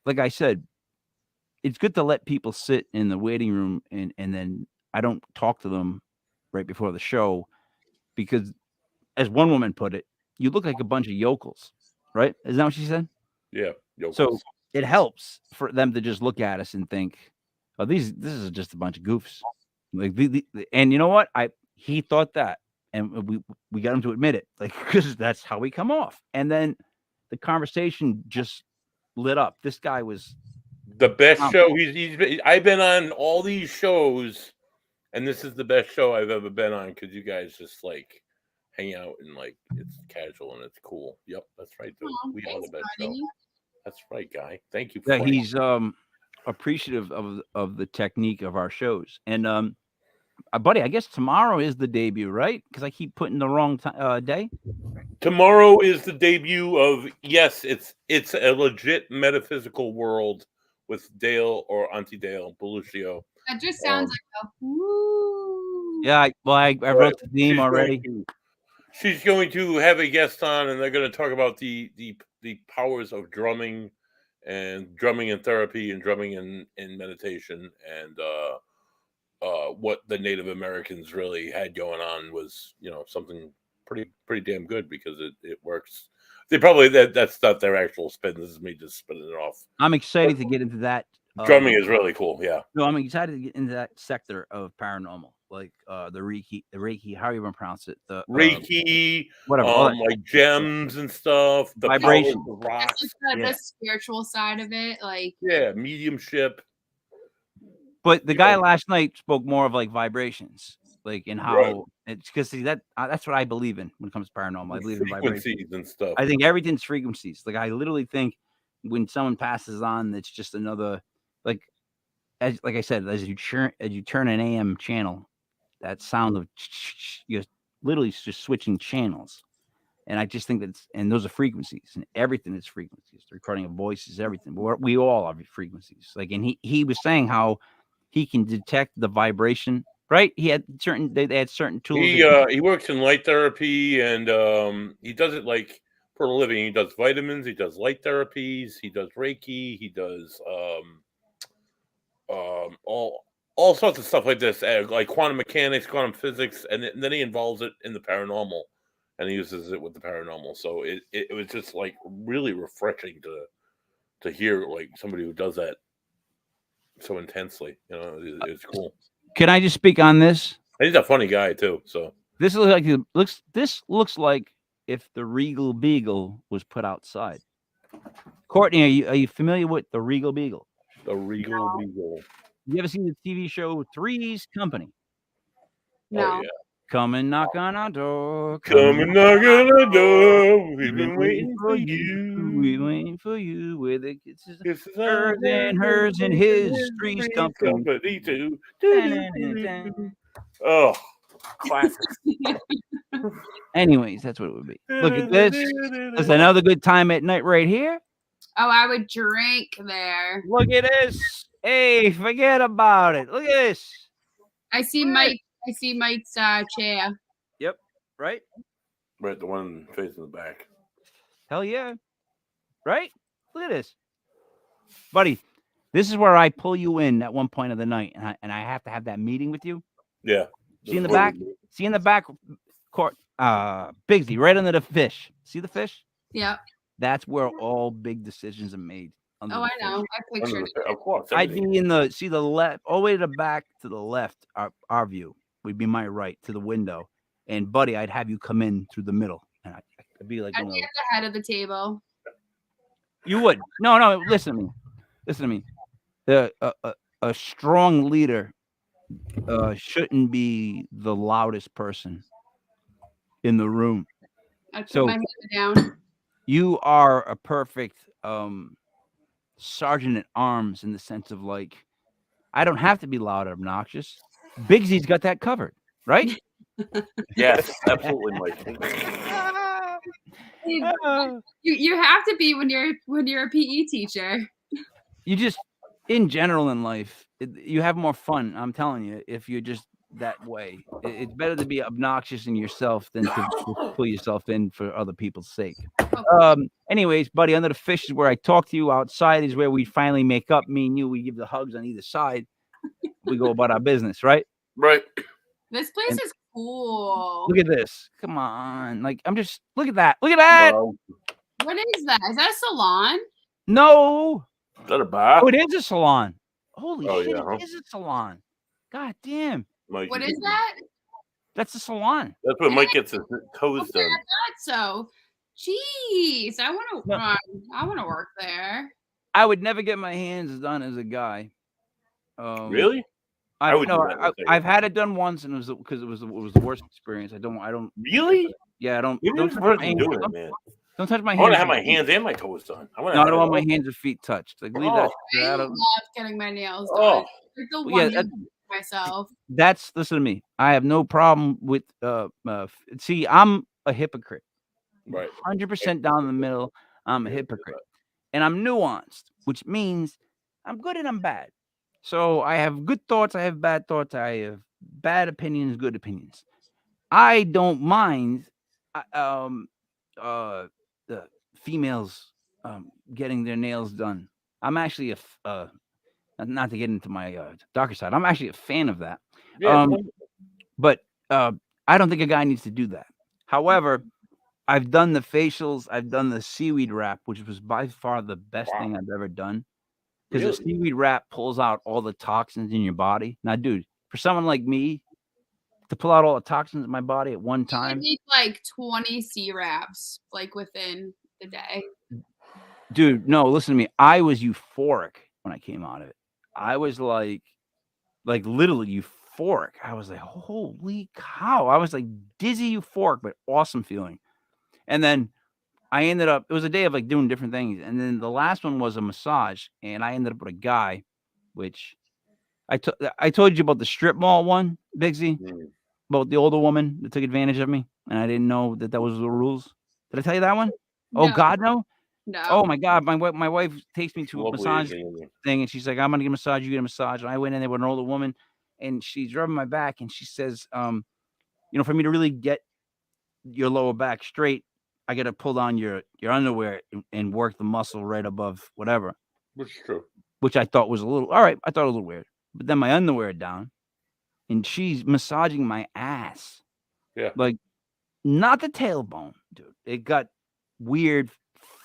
like I said, it's good to let people sit in the waiting room and then I don't talk to them right before the show because as one woman put it, you look like a bunch of yokels, right? Isn't that what she said?
Yeah.
So it helps for them to just look at us and think, "Oh, this is just a bunch of goofs." Like, and you know what? He thought that, and we got him to admit it, like because that's how we come off. And then the conversation just lit up. This guy was
the best show. I've been on all these shows, and this is the best show I've ever been on because you guys just like hang out and like it's casual and it's cool. Yep, that's right, dude. We are the best show. That's right, guy. Thank you.
Yeah, he's appreciative of the technique of our shows. And buddy, I guess tomorrow is the debut, right? Because I keep putting the wrong day.
Tomorrow is the debut of it's a legit metaphysical world with Dale or Auntie Dale Beluccio.
That just sounds like a woo.
Yeah, I wrote the theme already.
She's going to have a guest on, and they're going to talk about the powers of drumming and therapy and drumming in meditation and what the Native Americans really had going on was something pretty damn good because it works. They probably that's not their actual spin. This is me just spinning it off.
I'm excited to get into that.
Drumming is really cool. Yeah.
No, I'm excited to get into that sector of paranormal, like the Reiki, how you even pronounce it? The
Reiki,
whatever,
like gems and stuff. The
vibration,
the rocks.
The spiritual side of it, like
mediumship.
But the guy last night spoke more of like vibrations, like in how it's because that's what I believe in when it comes to paranormal. I believe in vibrations
and stuff.
I think everything's frequencies. Like I literally think when someone passes on, it's just another like I said, as you turn an AM channel, that sound of you're literally just switching channels. And I just think and those are frequencies, and everything is frequencies. The recording of voices, everything. We all are frequencies. Like, and he was saying how he can detect the vibration. Right? He had certain. They had certain tools.
He works in light therapy, and he does it like for a living. He does vitamins. He does light therapies. He does Reiki. He does all sorts of stuff like this, like quantum mechanics, quantum physics, and then he involves it in the paranormal, and he uses it with the paranormal. So it was just like really refreshing to hear like somebody who does that so intensely. You know, it's cool.
Can I just speak on this?
And he's a funny guy too. So
this looks like if the Regal Beagle was put outside. Courtney, are you familiar with the Regal Beagle?
The Regal Beagle.
You ever seen the TV show Three's Company?
No.
Oh yeah.
Come and knock on our door.
Come and knock on our door. We've been waiting for you.
We're waiting for you. With the
This is
hers and hers and his Three's Company.
Too. Oh, classic.
Anyways, that's what it would be. Look at this. That's another good time at night right here.
Oh, I would drink there.
Look at this. Hey, forget about it. Look at this.
I see Mike. I see Mike's chair.
Yep. Right?
Right, the one facing the back.
Hell yeah. Right? Look at this. Buddy, this is where I pull you in at one point of the night, and I have to have that meeting with you.
Yeah.
See in the back? See in the back court, Biggzy, right under the fish. See the fish?
Yeah.
That's where all big decisions are made.
Oh, I know. I pictured it.
Of course.
I'd be in the left, all the way to the back to the left, our view would be my right to the window. And buddy, I'd have you come in through the middle. And I'd be like,
I'd be at the head of the table.
You would. No, listen to me. Listen to me. A strong leader shouldn't be the loudest person in the room.
I'd put my hand down.
You are a perfect sergeant at arms in the sense of like, I don't have to be loud or obnoxious. Biggsy's got that covered, right?
Yes, absolutely, Mike.
You have to be when you're a PE teacher.
You just, in general in life, you have more fun. I'm telling you, if you're just that way, it's better to be obnoxious in yourself than to pull yourself in for other people's sake. Anyways, buddy, under the fish is where I talk to you. Outside is where we finally make up. Me and you, we give the hugs on either side. We go about our business, right?
Right.
This place is cool.
Look at this. Come on. Like, I'm just, look at that. Look at that.
Wow.
What is that? Is that a salon?
No.
Is that a bar?
Oh, it is a salon. Holy shit,
yeah,
it is a salon. God damn.
Mike,
What is that?
That's a salon.
That's where Mike gets his toes
Okay,
done.
I thought so. Jeez, I want to work there.
I would never get my hands done as a guy.
Really?
I
would
no,
do that,
I've had it done once, and it was because it was the worst experience. I don't.
Really?
Yeah, I don't.
You're
Don't
the
touch
first
my
to
hands.
do it, man.
Don't touch my
I
hands.
want to have my hands and my toes done.
No, I don't want my hands or feet touched. Like, leave that.
I
out of-
love getting my nails done.
Oh.
Like the
Yeah,
one
that-
myself.
That's listen to me. I have no problem with. See, I'm a hypocrite.
Right.
100% down the middle. I'm a hypocrite, and I'm nuanced, which means I'm good and I'm bad. So I have good thoughts. I have bad thoughts. I have bad opinions, good opinions. I don't mind the females getting their nails done. I'm actually not to get into my darker side. I'm actually a fan of that.
Yeah,
But I don't think a guy needs to do that. However, I've done the facials. I've done the seaweed wrap, which was by far the best thing I've ever done. Because the seaweed wrap pulls out all the toxins in your body. Now, dude, for someone like me to pull out all the toxins in my body at one time,
You need like 20 C wraps like within the day.
dude, no, listen to me. I was euphoric when I came out of it. I was like literally euphoric. I was like, holy cow. I was like dizzy euphoric, but awesome feeling. And then I ended up, it was a day of like doing different things. And then the last one was a massage. And I ended up with a guy, which I told you about the strip mall one, Bigsy,
Mm.
about the older woman that took advantage of me, and I didn't know that was the rules. Did I tell you that one? Oh
No,
God, no! Oh
no.
my God, my wife takes me to a
Lovely
massage
Asian woman.
thing, and she's like, "I'm gonna get a massage. You get a massage." And I went in there with an older woman, and she's rubbing my back, and she says, for me to really get your lower back straight, I got to pull down your underwear and work the muscle right above whatever."
Which is true.
Which I thought was a little all right. I thought it was a little weird, but then my underwear down, and she's massaging my ass,
Yeah.
like not the tailbone, dude. It got weird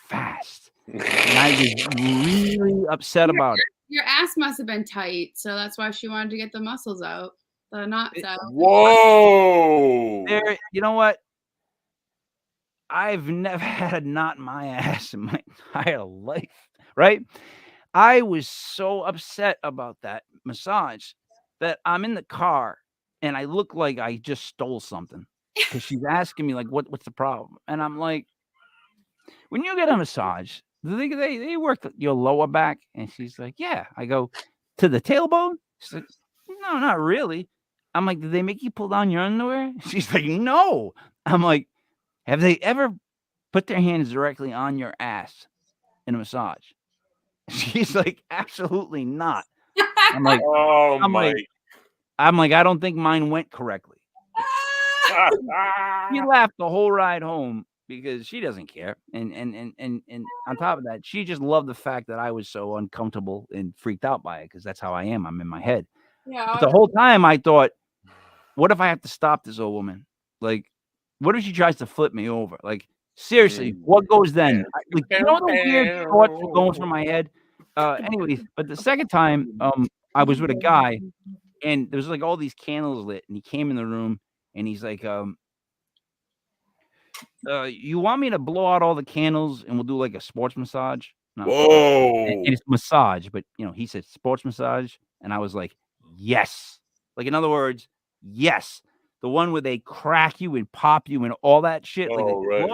fast, and I was really upset
Your,
about it.
your ass must have been tight, so that's why she wanted to get the muscles out, the knots out.
Whoa.
There, you know what? I've never had a knot in my ass in my entire life, right? I was so upset about that massage that I'm in the car and I look like I just stole something because she's asking me like, what's the problem? And I'm like, when you get a massage, do they work your lower back? And she's like, yeah. I go, to the tailbone? She's like, no, not really. I'm like, did they make you pull down your underwear? She's like, no. I'm like, have they ever put their hands directly on your ass in a massage? She's like, absolutely not. I'm like,
Oh
I'm
my.
like, I don't think mine went correctly. She laughed the whole ride home because she doesn't care. And on top of that, she just loved the fact that I was so uncomfortable and freaked out by it because that's how I am. I'm in my head.
Yeah.
But the whole time I thought, what if I have to stop this old woman? Like, what if she tries to flip me over? Like, seriously, what goes then? Like, you know the weird thoughts that going through my head? Anyways, but the second time, I was with a guy and there was like all these candles lit, and he came in the room and he's like, you want me to blow out all the candles and we'll do like a sports massage? And I was like,
Whoa.
and it's massage, but he said sports massage, and I was like, yes. Like, in other words, yes. The one where they crack you and pop you and all that shit. Like,
Oh, right.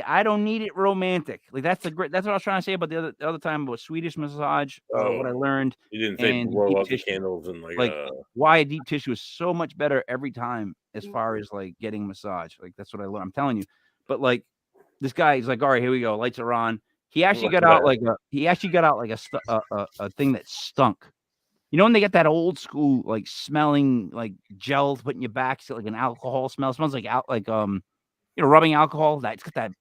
I don't need it romantic. Like, that's what I was trying to say about the other time about Swedish massage. What I learned.
You didn't say
and
blow
deep
out the
tissue.
candles and
Like, why a deep tissue is so much better every time as far as like getting massage. Like, that's what I learned. I'm telling you. But like, this guy, he's like, all right, here we go. Lights are on. He actually got out like a thing that stunk. You know when they get that old school like smelling like gel to put in your back, so like an alcohol smell. It smells like rubbing alcohol. That's got that.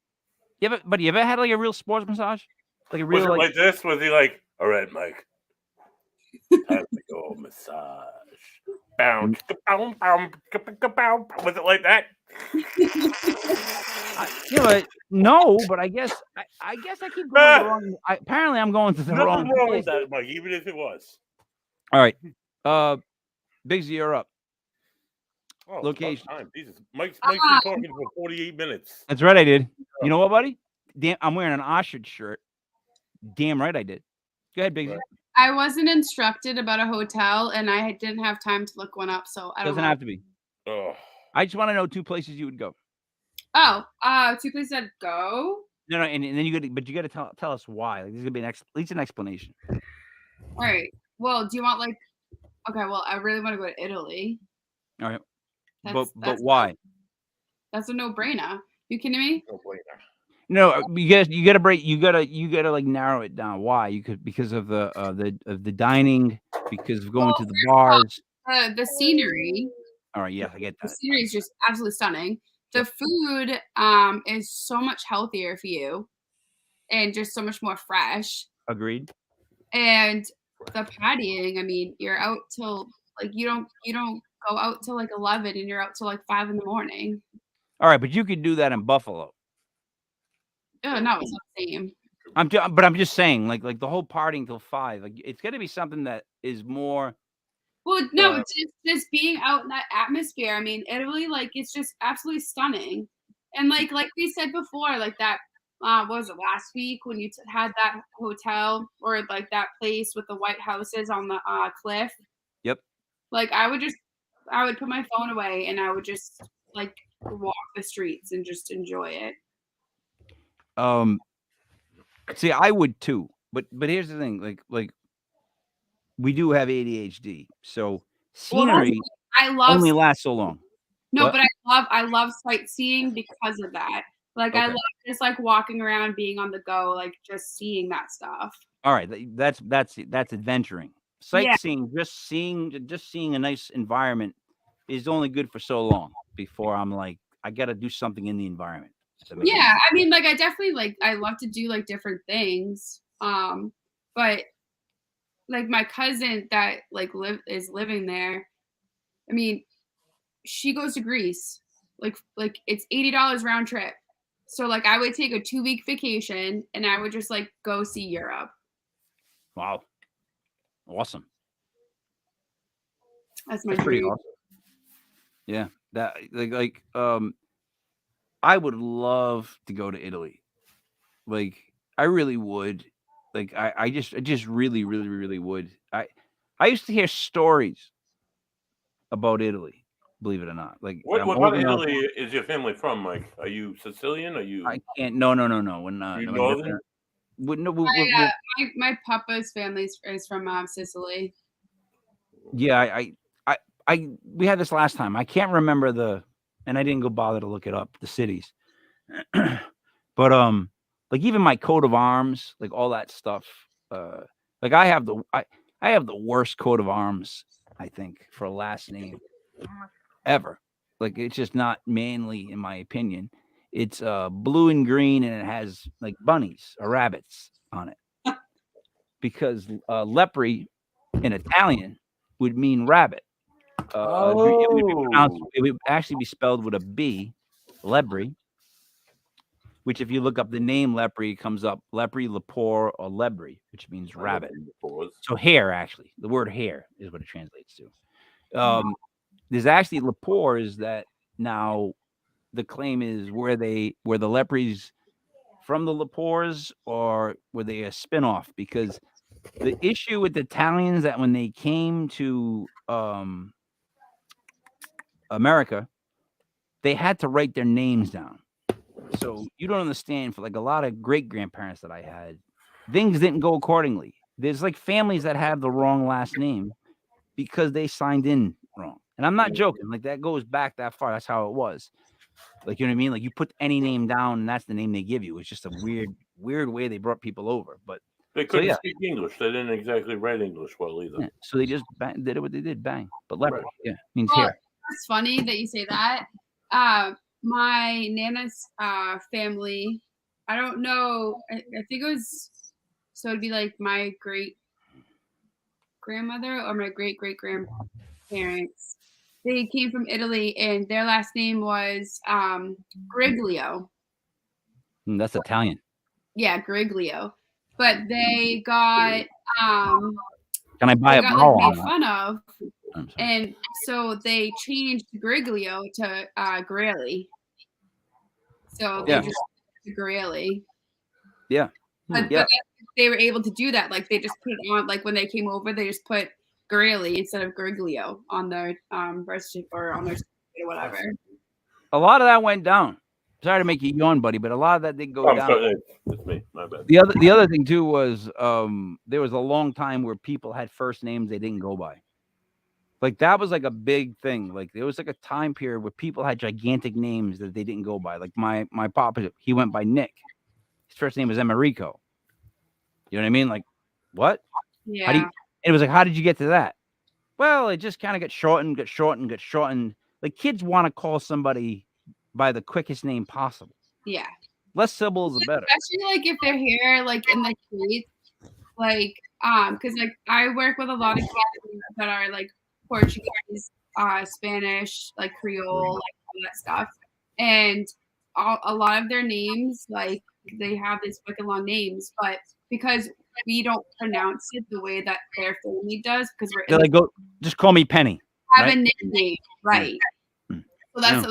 You ever had like a real sports massage? Like a real
was it like this? Was he like, all right, Mike, time to go massage? Was it like that?
No, but I guess I keep going to the wrong. Apparently, I'm going to the wrong
Nothing wrong
place.
with that, Mike, even if it was.
All right, Bigsy, you're up.
Oh,
Location.
time. Jesus, Mike's been talking for 48 minutes.
That's right, I did. You know what, buddy? Damn, I'm wearing an ostrich shirt. Damn right, I did. Go ahead, Bigsy.
I wasn't instructed about a hotel, and I didn't have time to look one up, so I don't
Doesn't
know.
have to be.
Oh.
I just want to know 2 places you would go.
Oh, 2 places I'd go.
No, and then you got to tell us why. Like, there's gonna be at least an explanation.
All right. Well, do you want like? Okay. Well, I really want to go to Italy.
All right.
That's
Why?
That's a no-brainer. You kidding me?
No brainer.
No, you gotta break. You gotta like narrow it down. Why? Because of the dining, because of going to the bars.
The scenery.
All right. Yeah, I get
The
that.
scenery is just absolutely stunning. The food is so much healthier for you, and just so much more fresh.
Agreed.
And the partying. I mean, you're out till like you don't go out till like 11, and you're out till like 5 in the morning.
All right, but you could do that in Buffalo.
Oh no, it's not the same.
I'm just saying, like the whole partying till 5. Like, it's got to be something that is more.
Well, no, just being out in that atmosphere. I mean, Italy, like it's just absolutely stunning, and like we said before, like that. What was it last week when you had that hotel or like that place with the white houses on the cliff?
Yep.
Like I would put my phone away and I would just like walk the streets and just enjoy it.
See, I would too, but here's the thing, like we do have ADHD, so
Well,
scenery
I love
only lasts so long.
no,
What?
but I love sightseeing because of that. Like I
Okay.
love just like walking around, being on the go, like just seeing that stuff.
All right, that's adventuring.
Yeah.
Sightseeing, just seeing a nice environment is only good for so long before I'm like, I got to do something in the environment. If that makes
Yeah,
sense.
I mean, like I definitely I love to do like different things. But like my cousin that like is living there. I mean, she goes to Greece. Like it's $80 round trip. So like I would take a 2-week vacation and I would just like go see Europe.
Wow, awesome.
That's my
That's pretty
dream.
awesome. Yeah, that I would love to go to Italy. Like I really would. Like I just really would. I used to hear stories about Italy, believe it or not. Like I'm
What part
old
of
enough.
Italy is your family from, Mike? Are you Sicilian? Are you
I can't. No. When
you
no,
northern?
no,
My papa's family is from Sicily.
yeah. We had this last time. I can't remember and I didn't go bother to look it up. The cities, but like even my coat of arms, like all that stuff. Like I have the worst coat of arms. I think for a last name ever. Like it's just not manly in my opinion. It's blue and green and it has like bunnies or rabbits on it. Because lepre in Italian would mean rabbit. It would actually be spelled with a B, lebri, which if you look up the name lepre, it comes up lepre, lepore, or lebri, which means rabbit. So hare, actually, the word hare is what it translates to. There's actually lepore is that now the claim is were the lepres from the lepores or were they a spinoff? Because the issue with the Italians that when they came to America, they had to write their names down. So you don't understand for like a lot of great grandparents that I had, things didn't go accordingly. There's like families that have the wrong last name because they signed in wrong. And I'm not joking. Like that goes back that far. That's how it was. Like, you know what I mean? Like you put any name down and that's the name they give you. It's just a weird way they brought people over. But
They couldn't speak English. They didn't exactly write English well either.
yeah. So they just did what they did, bang. But lepre, yeah, means
Well,
hair.
it's funny that you say that. My Nana's family, I don't know, I think it was, so it'd be like my great grandmother or my great great grandparents. They came from Italy and their last name was Griglio.
That's Italian.
Yeah, Griglio. But they got
Can I buy
they
a
got
vowel
like
on
made
that?
fun of.
I'm sorry.
And so they changed Griglio to Graley. So they
Yeah.
just Graley.
Yeah.
But they were able to do that. Like they just put it on. Like when they came over, they just put Graley instead of Griglio on their birth certificate or on their certificate or whatever.
A lot of that went down. Sorry to make you yawn, buddy, but a lot of that did go down.
Sorry, it's me. My bad.
The other thing too was there was a long time where people had first names they didn't go by. Like that was like a big thing. Like there was like a time period where people had gigantic names that they didn't go by. Like my papa, he went by Nick. His first name was Emerico. You know what I mean? Like what?
Yeah.
It was like, how did you get to that? Well, it just kind of got shortened. Like kids want to call somebody by the quickest name possible.
Yeah.
Less syllables are better.
Especially like if they're here, like in the States, like because like I work with a lot of kids that are like Portuguese, Spanish, like Creole, like all that stuff, and a lot of their names, like they have these wicked long names, but because we don't pronounce it the way that their family does, because
They're like, go, just call me Penny.
have
right?
a nickname, right?
Hmm.
So that's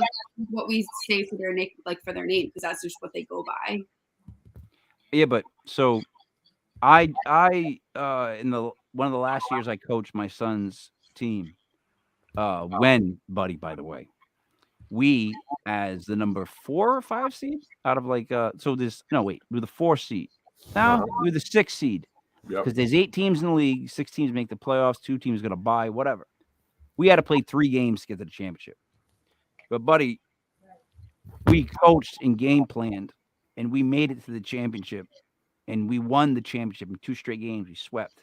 what we say for their name, like for their name, because that's just what they go by.
Yeah, but so I in the one of the last years I coached my son's team. When Buddy, by the way, we as the number 4 or 5 seed out of like so this no wait, we're the 4 seed. Now we're the 6 seed because there's 8 teams in the league, 6 teams make the playoffs, 2 teams going to bye, whatever. We had to play 3 games to get to the championship. But, buddy, we coached and game planned, and we made it to the championship, and we won the championship in 2 straight games. We swept.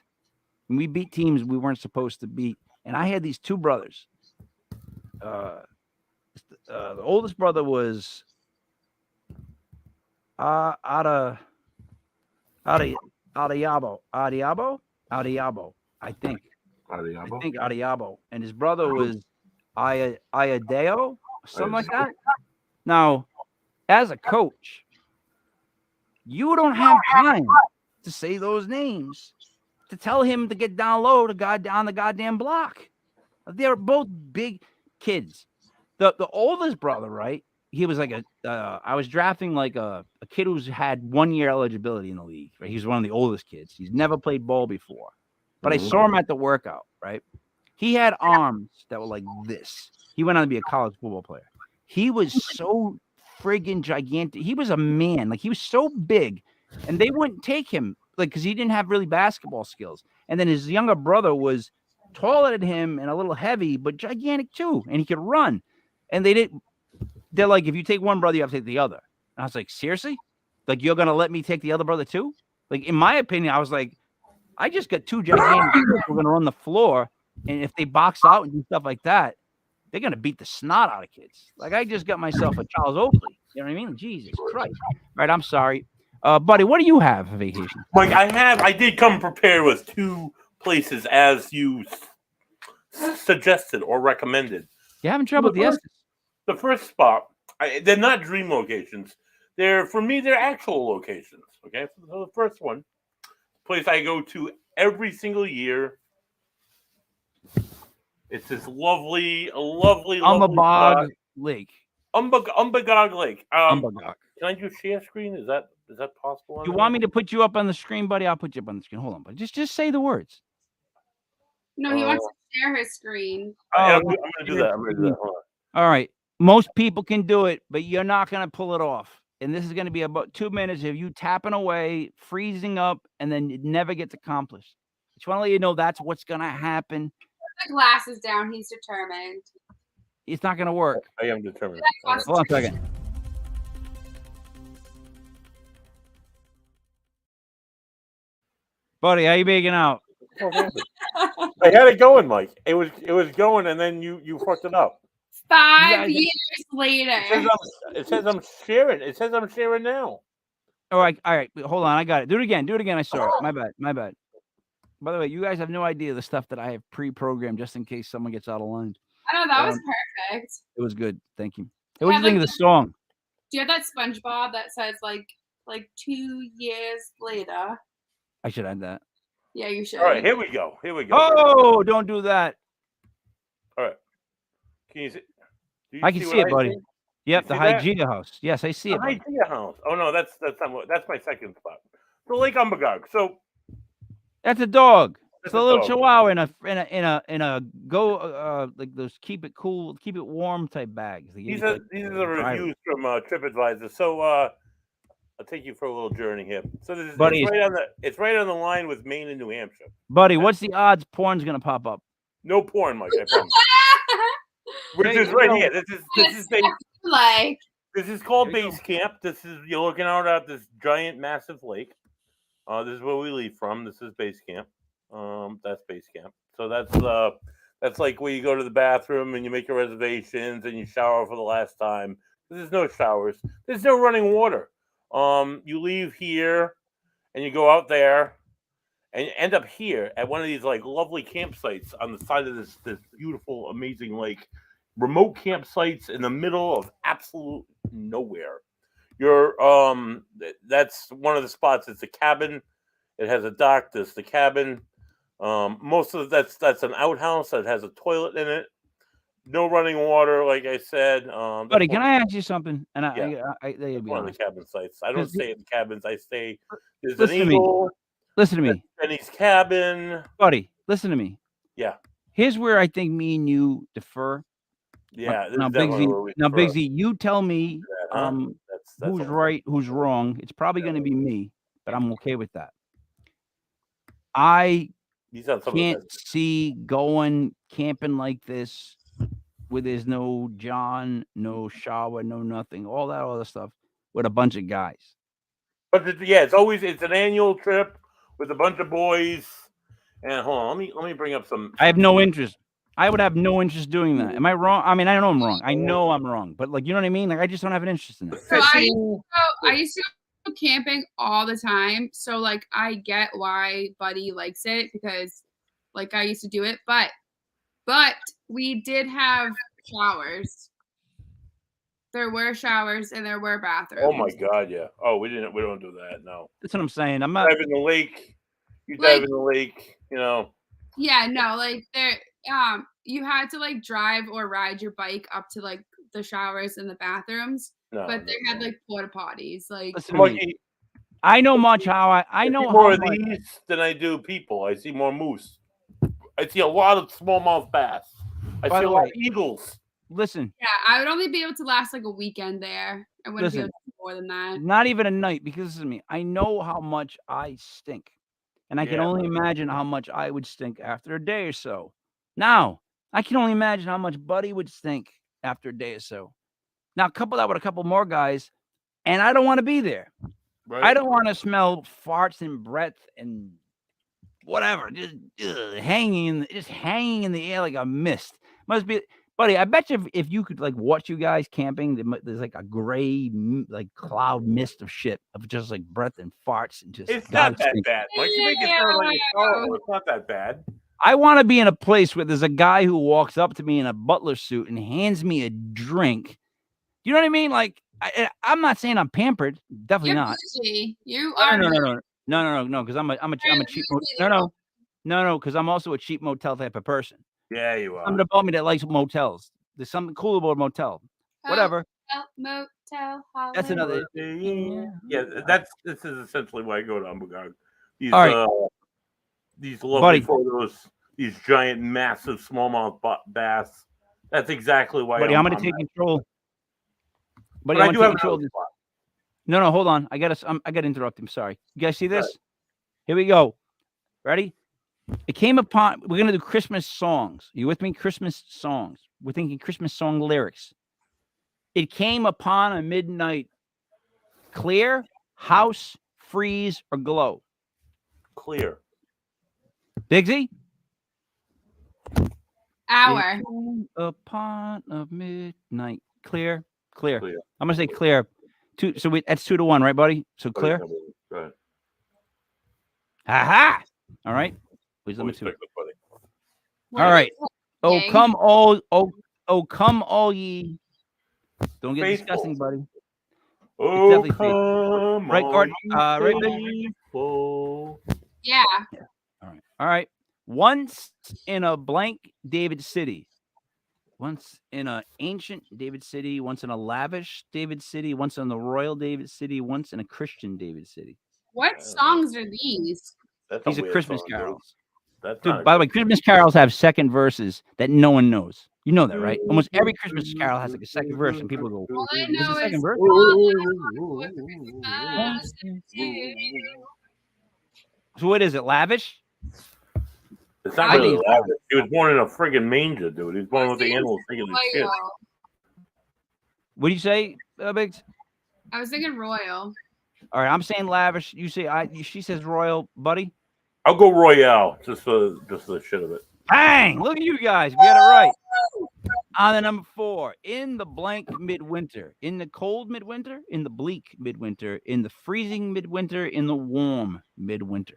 And we beat teams we weren't supposed to beat. And I had these 2 brothers. The oldest brother was Adiabo, I think Adiabo, and his brother was Iadeo, something like that. Now, as a coach, you don't have time to say those names, to tell him to get down low on the goddamn block. They're both big kids. The oldest brother, right? He was like I was drafting like a kid who's had 1 year eligibility in the league. Right? He's one of the oldest kids. He's never played ball before, but I saw him at the workout. Right? He had arms that were like this. He went on to be a college football player. He was so friggin' gigantic. He was a man. Like, he was so big, and they wouldn't take him, like, because he didn't have really basketball skills. And then his younger brother was taller than him and a little heavy, but gigantic too, and he could run. And they're like, if you take one brother, you have to take the other. And I was like, seriously? Like, you're gonna let me take the other brother too? Like, in my opinion, I was like, I just got 2 gigantic kids who are gonna run the floor, and if they box out and do stuff like that, they're gonna beat the snot out of kids. Like, I just got myself a Charles Oakley. You know what I mean? Jesus Christ. Right, I'm sorry. Buddy, what do you have for vacation?
Mike, I did come prepared with 2 places as you suggested or recommended.
You having trouble with the S's?
The first spot, they're not dream locations. For me, they're actual locations. Okay, so the first one, place I go to every single year. It's this lovely
Umbagog Lake.
Umbagog Lake.
Umbagog.
Can I do share screen? Is that possible?
You want me to put you up on the screen, buddy? I'll put you up on the screen. Hold on, but just say the words.
No, he wants to share his screen.
I'm gonna do that. Hold on.
All right. Most people can do it, but you're not gonna pull it off. And this is gonna be about 2 minutes of you tapping away, freezing up, and then it never gets accomplished. Just want to let you know that's what's gonna happen.
Put the glasses down. He's determined.
It's not gonna work.
I am determined.
Hold on a second. Buddy, how you making out?
I had it going, Mike. It was going, and then you fucked it up.
5 years later.
It says I'm sharing. It says I'm sharing now.
All right. Hold on. I got it. Do it again. I saw it. My bad. By the way, you guys have no idea the stuff that I have pre-programmed just in case someone gets out of line.
I know, that was perfect.
It was good. Thank you. Hey, what do you think of the song?
Do you have that SpongeBob that says like 2 years later?
I should add that.
Yeah, you should.
All right, here we go.
Oh, don't do that.
All right. Can you see?
I can see it, buddy. Yep, the Hygeia house. Yes, I see it.
The Hygeia house. Oh no, that's my second spot. So Lake Umbagog. So
that's a dog. It's a little Chihuahua in a go like those keep it cool, keep it warm type bags.
These are the reviews from TripAdvisor. So I'll take you for a little journey here. So it's right on the line with Maine and New Hampshire.
Buddy, what's the odds porn's gonna pop up?
No porn, Mike. I promise. Which is right here. This is called Base Camp. You're looking out at this giant, massive lake. This is where we leave from. This is Base Camp. That's Base Camp. So that's like where you go to the bathroom and you make your reservations and you shower for the last time. There's no showers. There's no running water. You leave here and you go out there and you end up here at one of these like lovely campsites on the side of this beautiful, amazing lake. Remote campsites in the middle of absolute nowhere. That's one of the spots. It's a cabin. It has a dock. There's the cabin. Most of that's an outhouse that has a toilet in it. No running water, like I said.
Buddy, can I ask you something? And
one of the cabin sites. I don't stay at the cabins. I stay. There's
listen
an eagle.
Listen to me.
Benny's cabin.
Buddy, listen to me.
Yeah.
Here's where I think me and you defer.
Yeah.
Now, Biggzy, you tell me who's right, who's wrong. It's probably going to be me, but I'm okay with that. I
These are some of the
can't
best.
see going camping like this where there's no John, no shower, no nothing, all that other stuff with a bunch of guys.
But it's an annual trip with a bunch of boys. And hold on, let me bring up some.
I have no interest. I would have no interest doing that. Am I wrong? I mean, I know I'm wrong. I know I'm wrong, but like, you know what I mean? Like, I just don't have an interest in that.
So
Fishing.
I used to go camping all the time. So like I get why Buddy likes it because like I used to do it, but we did have showers. There were showers and there were bathrooms.
Oh my god, yeah. Oh, we don't do that. No.
That's what I'm saying. I'm not.
Dive in the lake. You
Like-
dive in the lake. You know.
Yeah, no, like there you had to like drive or ride your bike up to like the showers and the bathrooms,
No.
but they had like porta potties. Like
Listen to me. I know much how I know
see
how
more of
much.
these than I do people. I see more moose. I see a lot of smallmouth bass. I
By
see
the
a lot
way-
of eagles.
Listen,
yeah, I would only be able to last like a weekend there. I wouldn't be
Listen.
able to do more than that.
not even a night, because listen to me. I know how much I stink, and I can
Yeah.
only imagine how much I would stink after a day or so. Now, I can only imagine how much Buddy would stink after a day or so. Now, couple that with a couple more guys, and I don't want to be there.
Right?
I don't want to smell farts and breath and whatever, just hanging in the air like a mist. Must be, Buddy. I bet you if you could like watch you guys camping, there's like a gray like cloud mist of shit of just like breath and farts and just.
It's
God
not that
stink.
bad. Like you make it sound like it's horrible. It's not that bad.
I want to be in a place where there's a guy who walks up to me in a butler suit and hands me a drink. You know what I mean? Like I'm not saying I'm pampered. Definitely
You're
not.
bougie. You are
No, because I'm a cheap no, because I'm also a cheap motel type of person.
Yeah, you are.
Something about me that likes motels. There's something cool about a motel. Whatever.
Motel.
That's another.
Yeah, this is essentially why I go to Umbagog. These
All right.
These lovely
Buddy.
photos, these giant, massive smallmouth bass. That's exactly why.
Buddy, I'm going to take control. Buddy,
But I
I'm
do
going
have
to take control.
another spot.
No, hold on. I got to interrupt him. Sorry. You guys see this? Here we go. Ready? It came upon. We're going to do Christmas songs. You with me? Christmas songs. We're thinking Christmas song lyrics. It came upon a midnight. Clear, house, freeze, or glow.
Clear.
Biggzy?
Hour.
It came upon a midnight. Clear.
Clear.
I'm gonna say clear. That's 2-1, right, buddy? So clear.
Go ahead.
Aha! All right. Please let me
Always
two.
pick the buddy.
All right. Oh,
Gang.
come all ye. Don't get
Faithful.
disgusting, buddy.
Oh,
definitely
come
Right, Gord?
on,
Right, Big?
faithful.
Yeah.
All right. Once in a blank David City. Once in an ancient David City. Once in a lavish David City. Once in the royal David City. Once in a Christian David City.
What songs are these?
That's
These are
weird
Christmas
song, dude.
carols.
That's
Dude,
not a
by the way,
good-
Christmas carols have second verses that no one knows. You know that, right? Almost every Christmas carol has like a second verse, and people go,
All I
"Is
know
the second
is
verse?" So what is it? Lavish?
It's not
I
really
think-
lavish. He was born in a friggin' manger, dude. He was born with the animals thinking of shit.
What do you say, Biggs?
I was thinking royal.
All right, I'm saying lavish. You say she says royal, buddy.
I'll go Royale just for the shit of it.
Bang! Look at you guys. We got it right. On the number 4, in the blank midwinter, in the cold midwinter, in the bleak midwinter, in the freezing midwinter, in the warm midwinter.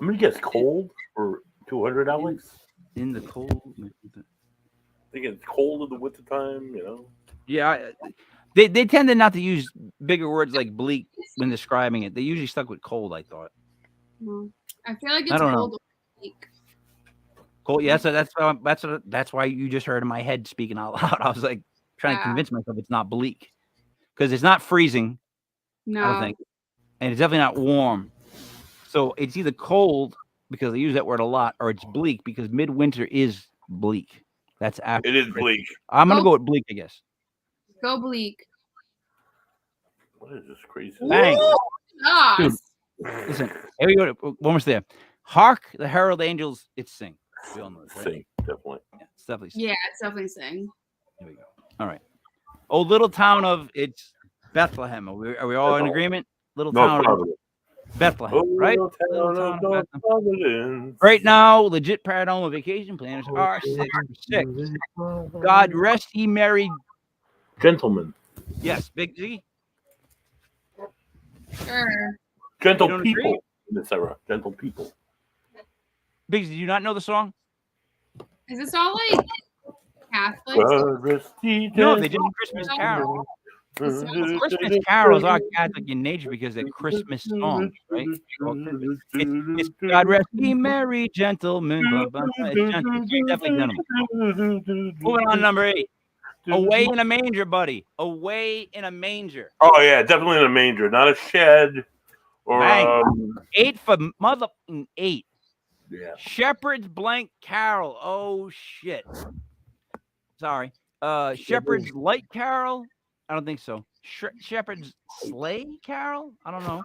I'm gonna guess cold for 200, Alex.
In the cold midwinter.
I think it's cold in the winter time, you know.
Yeah, they tended not to use bigger words like bleak when describing it. They usually stuck with cold, I thought.
I feel like
I
it's
don't know.
cold. Week.
Cold, yeah. So that's why you just heard in my head speaking out loud. I was like trying to
Yeah.
convince myself it's not bleak because it's not freezing.
No.
I don't think, and it's definitely not warm. So it's either cold because they use that word a lot, or it's bleak because midwinter is bleak. That's after.
It is bleak.
I'm gonna go with bleak, I guess.
Go bleak.
What is this crazy?
Bang.
Ah,
Dude, Listen, here we go. Almost there. Hark the herald angels, it's sing. We all know this, right?
Sing, definitely.
Yeah, it's definitely sing.
Yeah, it's definitely sing.
Here we go. All right. Oh, little town of it's Bethlehem. Are we all in agreement? Little
No
town of
problem.
Bethlehem,
Oh,
right?
little
Little
town
town
of
of Bethlehem.
Providence.
Right now, legit paranormal vacation planners are 6 for 6. God rest ye merry.
Gentlemen.
Yes, Biggzy.
Sure.
Gentle
don't
people
agree?
in this era. Gentle people.
Biggzy, do you not know the song?
Is this all like Catholic?
God rest ye
No, they did
gentlemen.
Christmas Carol.
It's
Well, Christmas carols are Catholic in nature because they're Christmas songs, right? It's God rest ye merry gentlemen. Blah, blah, blah. It's gentle. It's definitely gentlemen. Moving on, number 8. Away in a manger, buddy. Away in a manger.
Oh yeah, definitely in a manger, not a shed or
Bang. 8 for motherfucking 8.
yeah.
Shepherd's blank carol. Oh shit. Sorry. Shepherd's light carol. I don't think so. Shepherd's sleigh carol. I don't know.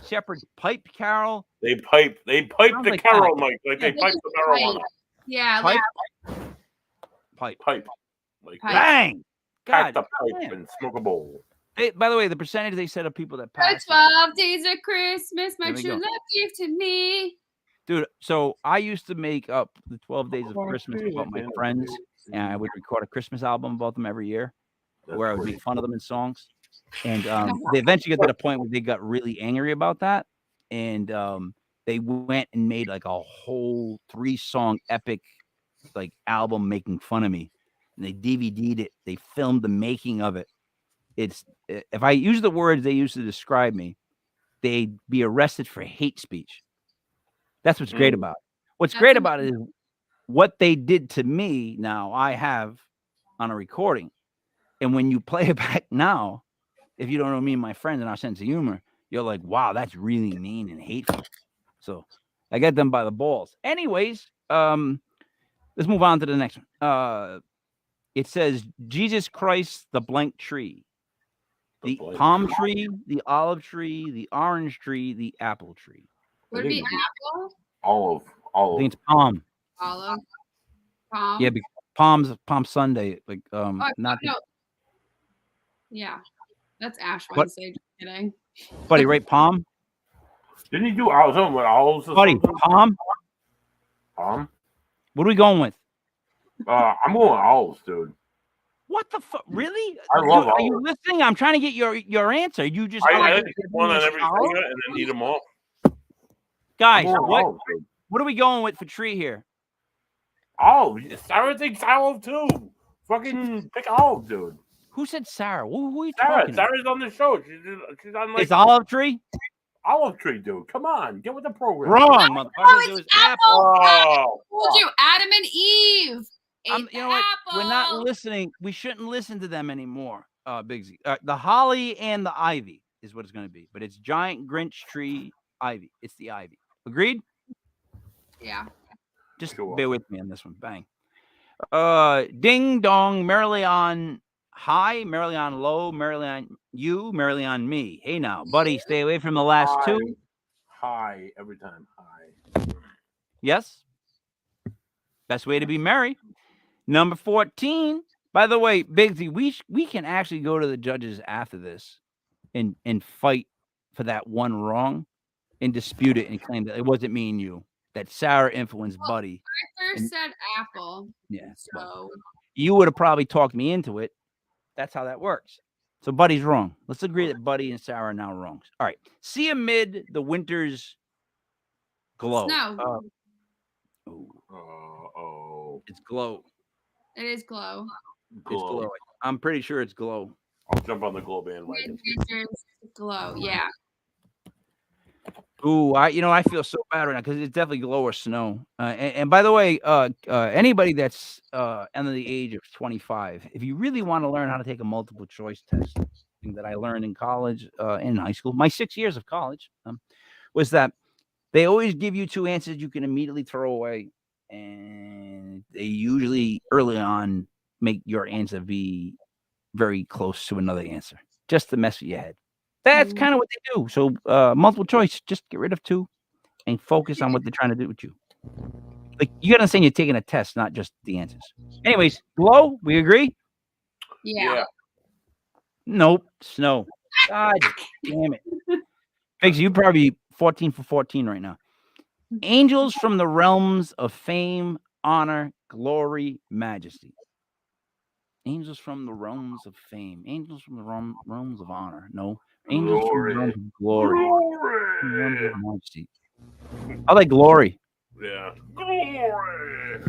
Shepherd's pipe carol.
They pipe
Sounds
the
like
carol,
that.
Mike, like they
They
pipe
just
the
pipe.
marijuana.
Yeah,
Pipe.
like
Pipe.
Pipe. Like
Pipe.
Bang.
pack
God.
the pipe
damn.
and smoke a bowl.
By the way, the percentage they said of people that
the
passed.
12 days of Christmas, my
There we
true
go.
love gave to me.
Dude, so I used to make up the 12 days of Christmas about my friends, and I would record a Christmas album about them every year, where I would make fun of them in songs. And they eventually got to the point where they got really angry about that, and they went and made like a whole 3-song epic like album making fun of me, and they DVD'd it. They filmed the making of it. It's if I use the words they used to describe me, they'd be arrested for hate speech. That's what's great about it. What's
That's
great about it is what they did to me. Now I have on a recording, and when you play it back now, if you don't know me and my friends and our sense of humor, you're like, wow, that's really mean and hateful. So I got them by the balls. Anyways, let's move on to the next one. It says Jesus Christ, the blank tree, the
blank
palm tree, the olive tree, the orange tree, the apple tree.
Would it be apple?
Olive.
I think it's palm.
Olive? Palm?
Yeah, because Palm Sunday. Like not
no. Yeah. That's Ash
What?
Wednesday. Just kidding.
buddy, right? Palm,
Didn't he do something with olives or
buddy,
something?
palm.
Palm?
What are we going with?
I'm going olives, dude.
What the fuck? Really?
I love
Dude, are you
olives.
listening? I'm trying to get your answer. You just
I take one on every finger and then eat them all.
guys.
I'm going
What
olives, dude.
what are we going with for tree here?
Olive. Sarah thinks olive too. Fucking pick olive, dude.
Who said Sarah? Who are you
Sarah.
talking about?
Sarah's on the show. She's on like
It's olive tree.
olive tree, dude. Come on, get with the program.
Wrong, motherfucker. It was apple.
Oh,
Told you, Adam and Eve. ate
You
the
know what? We're not
apple.
listening. We shouldn't listen to them anymore. Biggzy. The holly and the ivy is what it's going to be. But it's giant Grinch tree ivy. It's the ivy. Agreed?
Yeah.
Just
Sure.
bear with me on this one. Bang. Ding dong, merrily on high, merrily on low, merrily on you, merrily on me. Hey now, buddy, stay away from the last two.
high every time. High.
Yes. Best way to be merry. Number 14. By the way, Bigsy, we can actually go to the judges after this and fight for that one wrong and dispute it and claim that it wasn't me and you. That Sarah influenced Buddy.
I first said apple.
Yeah.
So
You would have probably talked me into it. That's how that works. So Buddy's wrong. Let's agree that Buddy and Sarah are now wrong. All right. See amid the winter's glow.
snow.
It's glow.
It is glow.
It's glow. I'm pretty sure it's glow.
I'll jump on the glow bandwagon.
Winter's glow. Yeah.
Ooh, I feel so bad right now because it's definitely glow or snow. And by the way, anybody that's under the age of 25, if you really want to learn how to take a multiple choice test, something that I learned in college, in high school, my 6 years of college, was that they always give you two answers you can immediately throw away, and they usually early on make your answer be very close to another answer, just to mess with your head. That's kind of what they do. So multiple choice, just get rid of 2 and focus on what they're trying to do with you. Like you gotta understand you're taking a test, not just the answers. Anyways, Glow, we agree?
Yeah.
Nope. Snow. God damn it. Bigsy, you probably 14 for 14 right now. Angels from the realms of fame, honor, glory, majesty. Angels from the realms of fame. Angels from the realms of honor. No. Angels from the realms of glory. Realms of majesty. I like glory.
Yeah. Glory.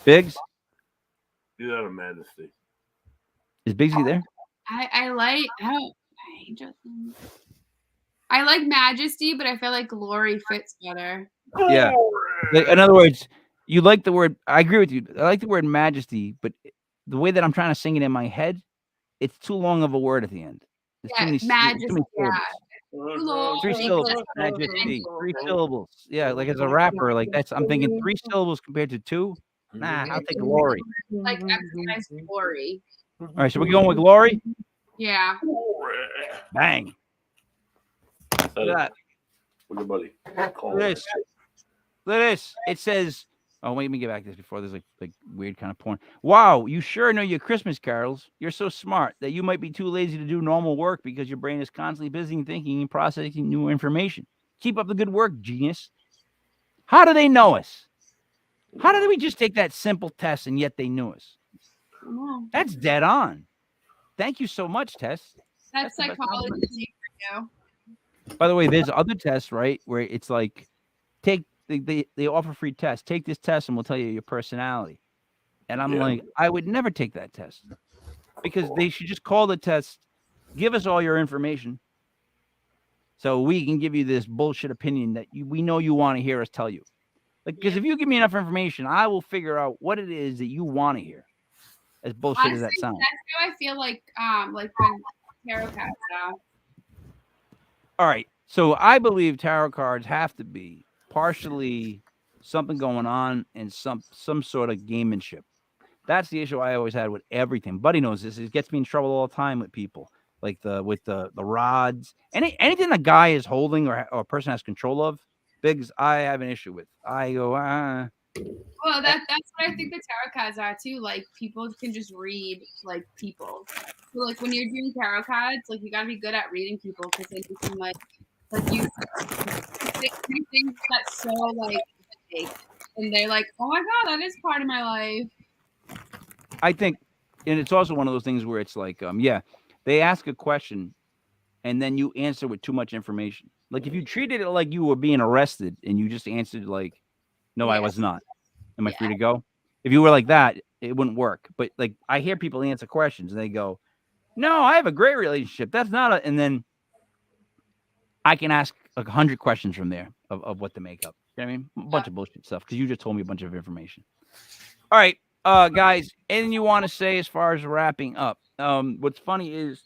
Biggs?
You have a majesty.
Is Bigsy there?
I like I like majesty, but I feel like glory fits better.
Yeah. Like, in other words, you like the word. I agree with you. I like the word majesty, but the way that I'm trying to sing it in my head, it's too long of a word at the end. It's
Yeah,
too
majesty.
many syllables.
Glory.
3 syllables. Majesty. 3 syllables. Yeah, like as a rapper, like that's. I'm thinking 3 syllables compared to 2. Nah, I'll take glory.
Like emphasize glory.
All right, so we're going with glory.
Yeah.
Bang. Look at that.
Look at buddy.
Look at this. Look at this. It says, oh, wait, let me get back to this before there's like weird kind of porn. Wow, you sure know your Christmas carols. You're so smart that you might be too lazy to do normal work because your brain is constantly busy thinking and processing new information. Keep up the good work, genius. How do they know us? How did we just take that simple test and yet they knew us? That's dead on. Thank you so much, Tess.
That's
the best
psychology
compliment.
for you.
By the way, there's other tests, right, where it's like, they offer free tests. Take this test and we'll tell you your personality. And I'm like, I would never take that test because they should just call the test, give us all your information so we can give you this bullshit opinion that we know you want to hear us tell you. Like, because if you give me enough information, I will figure out what it is that you want to hear. As bullshit as that sounds.
That's how I feel like when tarot cards are.
All right. So I believe tarot cards have to be partially something going on and some sort of gamemanship. That's the issue I always had with everything. Buddy knows this. It gets me in trouble all the time with people. Like with the rods. Anything a guy is holding or a person has control of, Biggs, I have an issue with. I go,
Well, that's what I think the tarot cards are too. Like people can just read like people. So like when you're doing tarot cards, like you gotta be good at reading people because then you can like you say things that's so like fake, and they're like, oh my god, that is part of my life.
I think, and it's also one of those things where it's like, they ask a question, and then you answer with too much information. Like if you treated it like you were being arrested and you just answered like, no, I was not. Am I free to go? If you were like that, it wouldn't work. But like I hear people answer questions and they go, no, I have a great relationship. That's not a, and then I can ask 100 questions from there of what to make up. You know what I mean? A bunch of bullshit stuff because you just told me a bunch of information. All right, guys, anything you want to say as far as wrapping up? What's funny is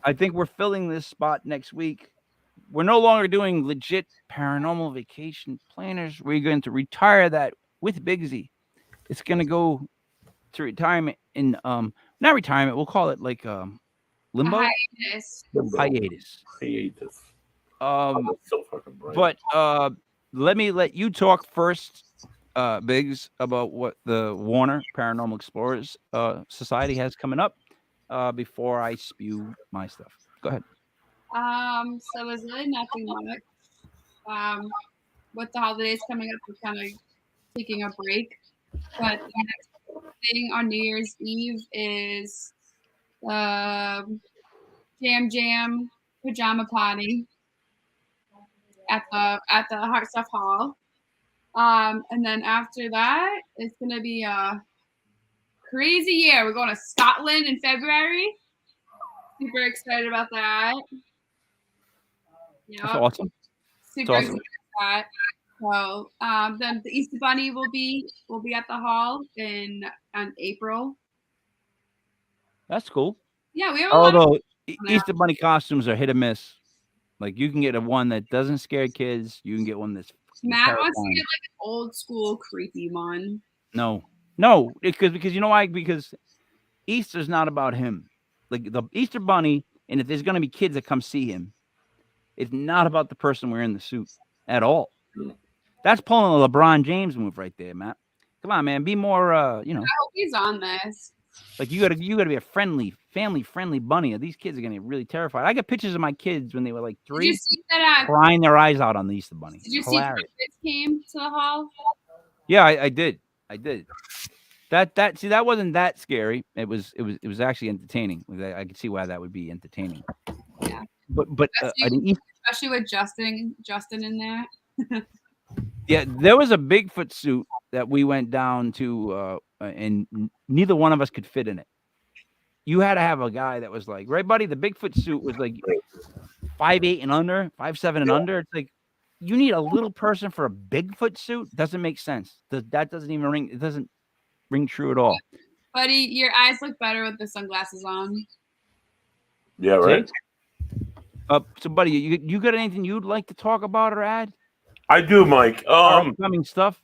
I think we're filling this spot next week. We're no longer doing legit paranormal vacation planners. We're going to retire that with Biggzy. It's going to go to retirement in not retirement. We'll call it like limbo.
Hiatus.
Hiatus. So fucking bright. But let me let you talk first, Biggs, about what the Warner Paranormal Explorers Society has coming up before I spew my stuff. Go ahead.
So there's really nothing much. With the holidays coming up, we're kind of taking a break. But the next thing on New Year's Eve is Jam pajama party at the Heart Stuff Hall. And then after that, it's gonna be a crazy year. We're going to Scotland in February. Super excited about that.
That's awesome.
Super excited about that. So then the Easter Bunny will be at the hall in April.
That's cool.
Yeah, we have.
Although Easter Bunny costumes are hit or miss. Like you can get one that doesn't scare kids. You can get one that's
Matt wants to get like an old school creepy one.
No, because you know why? Because Easter's not about him. Like the Easter Bunny And if there's going to be kids that come see him, it's not about the person wearing the suit at all. That's pulling a LeBron James move right there, Matt. Come on, man. Be more, you know.
I hope he's on this.
Like you gotta be a friendly, family-friendly bunny, or these kids are gonna get really terrified. I got pictures of my kids when they were like
Did
3,
you see that?
crying their eyes out on the Easter Bunny.
Did you
Hilarious.
see kids came to the hall?
Yeah, I did. That wasn't that scary. It was actually entertaining. I could see why that would be entertaining.
Yeah.
But
Especially with Justin in there.
yeah, there was a Bigfoot suit that we went down to, and neither one of us could fit in it. You had to have a guy that was like, right, buddy? The Bigfoot suit was like 5'8" and under, 5'7" and under. It's like you need a little person for a Bigfoot suit. Doesn't make sense. That doesn't even ring. It doesn't ring true at all.
Buddy, your eyes look better with the sunglasses on.
Yeah, right.
So, buddy, you got anything you'd like to talk about or add?
I do, Mike.
Upcoming stuff.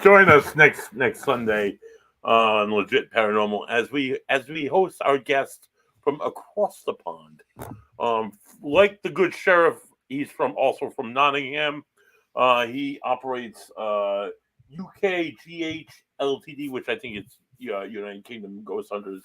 Join us next Sunday on Legit Paranormal as we host our guest from across the pond. Like the good sheriff, he's also from Nottingham. He operates UKGH Ltd, which I think it's United Kingdom Ghost Hunters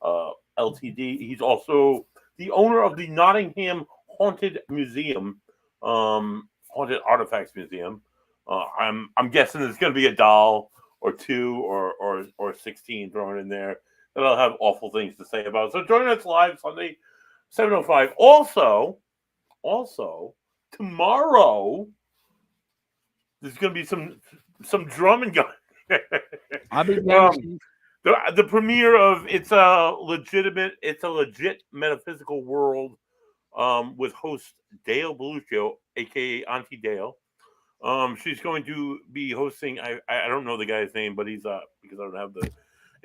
Ltd. He's also the owner of the Nottingham Haunted Museum, Haunted Artifacts Museum. I'm guessing there's going to be a doll or 2 or 16 thrown in there that I'll have awful things to say about. So join us live Sunday, 7:05. Also tomorrow there's going to be some drumming going.
I'll be
the premiere of it's a legit metaphysical world with host Dale Beluccio, aka Auntie Dale. She's going to be hosting. I don't know the guy's name, but he's because I don't have the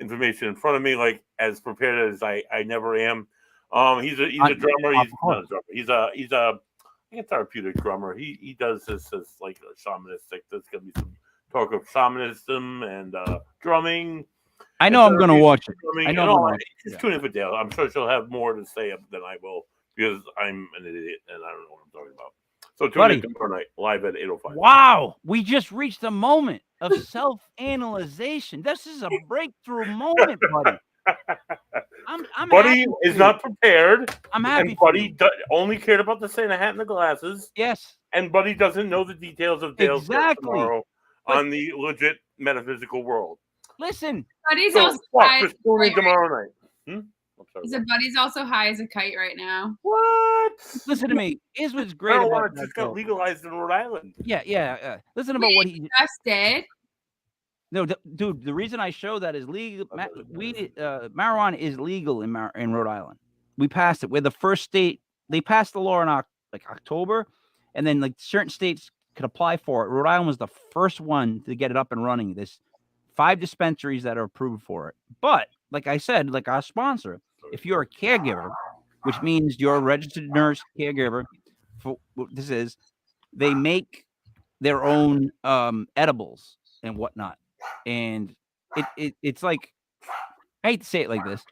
information in front of me, like as prepared as I never am. He's a drummer. He's not a drummer. He's a therapeutic drummer. He does this as like a shamanistic. There's gonna be some talk of shamanism and drumming.
I know I'm gonna watch it. I know.
Just tune in for Dale. I'm sure she'll have more to say than I will because I'm an idiot and I don't know what I'm talking about. So tune in tomorrow night, live at 8:05.
Wow, we just reached a moment of self-analyzation. This is a breakthrough moment, buddy. I'm
Buddy is not prepared.
I'm happy.
And Buddy only cared about the Santa hat and the glasses.
Yes.
And Buddy doesn't know the details of Dale's tomorrow on the legit metaphysical world.
Listen,
Buddy's also high.
Tomorrow night.
He said Buddy's also high as a kite right now.
What?
Listen to me. Here's what's great about
it just got legalized in Rhode Island.
Yeah. Listen about what he
just did.
No, dude. The reason I show that is legal. Marijuana is legal in Rhode Island. We passed it. We're the first state. They passed the law in October, and then like certain states could apply for it. Rhode Island was the first one to get it up and running. There's 5 dispensaries that are approved for it. But like I said, like our sponsor, if you're a caregiver, which means you're a registered nurse caregiver, for what this is, they make their own edibles and whatnot. And it's like, I hate to say it like this,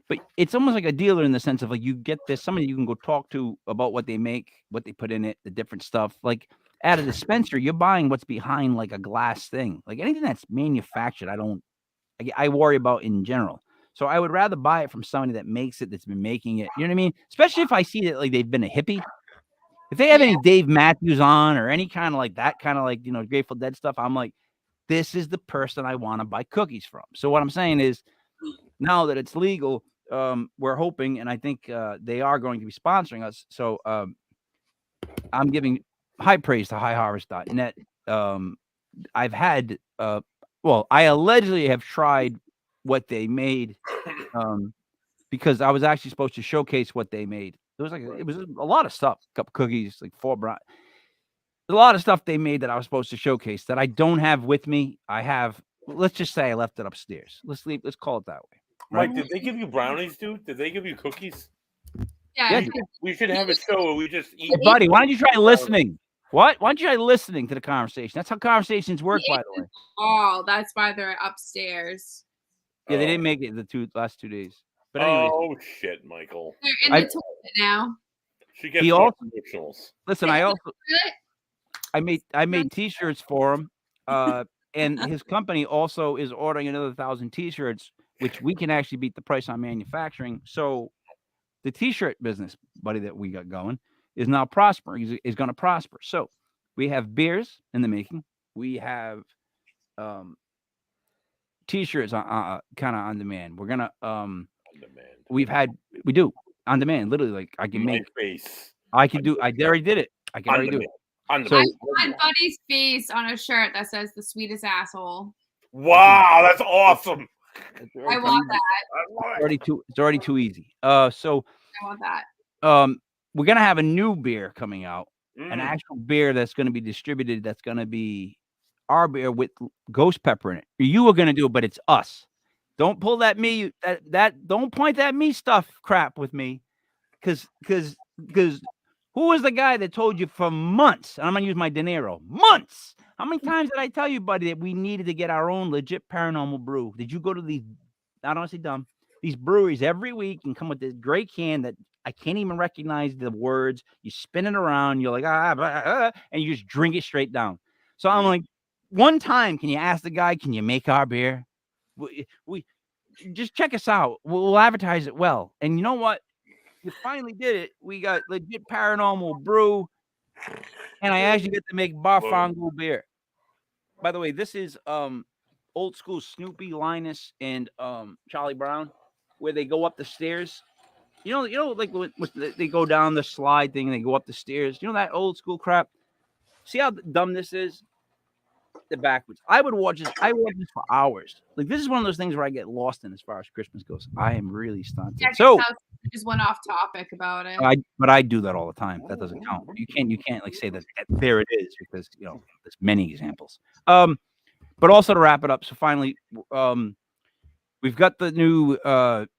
but it's almost like a dealer in the sense of like you get this somebody you can go talk to about what they make, what they put in it, the different stuff. Like at a dispensary, you're buying what's behind like a glass thing. Like anything that's manufactured, I worry about in general. So I would rather buy it from somebody that makes it, that's been making it. You know what I mean? Especially if I see that like they've been a hippie. If they have any Dave Matthews on or any kind of like that kind of like, Grateful Dead stuff, I'm like, this is the person I want to buy cookies from. So what I'm saying is now that it's legal, we're hoping, and I think they are going to be sponsoring us. So I'm giving high praise to highharvest.net. I've had, I allegedly have tried what they made because I was actually supposed to showcase what they made. It was a lot of stuff, a couple cookies, like 4 brown. There's a lot of stuff they made that I was supposed to showcase that I don't have with me. I have, let's just say I left it upstairs. Let's call it that way.
Right? Mike, did they give you brownies, dude? Did they give you cookies?
Yeah.
We should have a show where we just eat.
Hey, buddy, why don't you try listening? What? Why don't you try listening to the conversation? That's how conversations work, by the way.
Oh, that's why they're upstairs.
Yeah, they didn't make it the last 2 days. But anyways,
Oh shit, Michael.
They're in the toilet now.
She gets
He
more
also-
promotionals.
listen,
They're
I
in the
also
toilet?
I made T-shirts for him, and his company also is ordering another 1,000 T-shirts, which we can actually beat the price on manufacturing. So the T-shirt business, buddy, that we got going is now prospering. Is going to prosper. So we have beers in the making. We have T-shirts on kind of on demand. We're gonna
On demand.
we do on demand. Literally, like I can
My
make.
face.
I can do. I already did it. I can
On
already do
demand.
it.
On
So-
demand.
I want Buddy's face on a shirt that says the sweetest asshole.
Wow, that's awesome.
I want that.
I love it.
It's already too easy. So
I want that.
we're gonna have a new beer coming out, an
Mm.
actual beer that's gonna be distributed. That's gonna be our beer with ghost pepper in it. You are gonna do it, but it's us. Don't pull that me that don't point that me stuff crap with me, because who was the guy that told you for months? And I'm gonna use my dinero. Months. How many times did I tell you, buddy, that we needed to get our own legit paranormal brew? Did you go to these? I don't want to say dumb. These breweries every week and come with this great can that I can't even recognize the words. You spin it around. You're like and you just drink it straight down. So I'm like, one time, can you ask the guy, can you make our beer? We just check us out. We'll advertise it well. And you know what? You finally did it. We got legit paranormal brew, and I actually get to make Barfango beer. By the way, this is old school Snoopy, Linus, and Charlie Brown, where they go up the stairs. You know, like when they go down the slide thing and they go up the stairs. You know that old school crap. See how dumb this is? The backwards. I would watch this. I watch this for hours. Like this is one of those things where I get lost in as far as Christmas goes. I am really stunted.
Yeah,
So.
just went off topic about it.
But I do that all the time. That doesn't count. You can't like say that there it is, because there's many examples. But also to wrap it up, so finally, we've got the new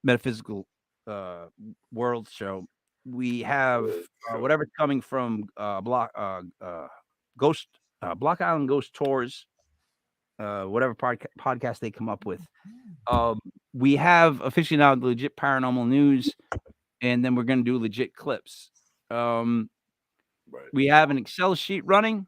metaphysical world show. We have whatever's coming from Block Island Ghost Tours, whatever podcast they come up with. We have officially now the legit paranormal news, and then we're going to do legit clips. We have an Excel sheet running.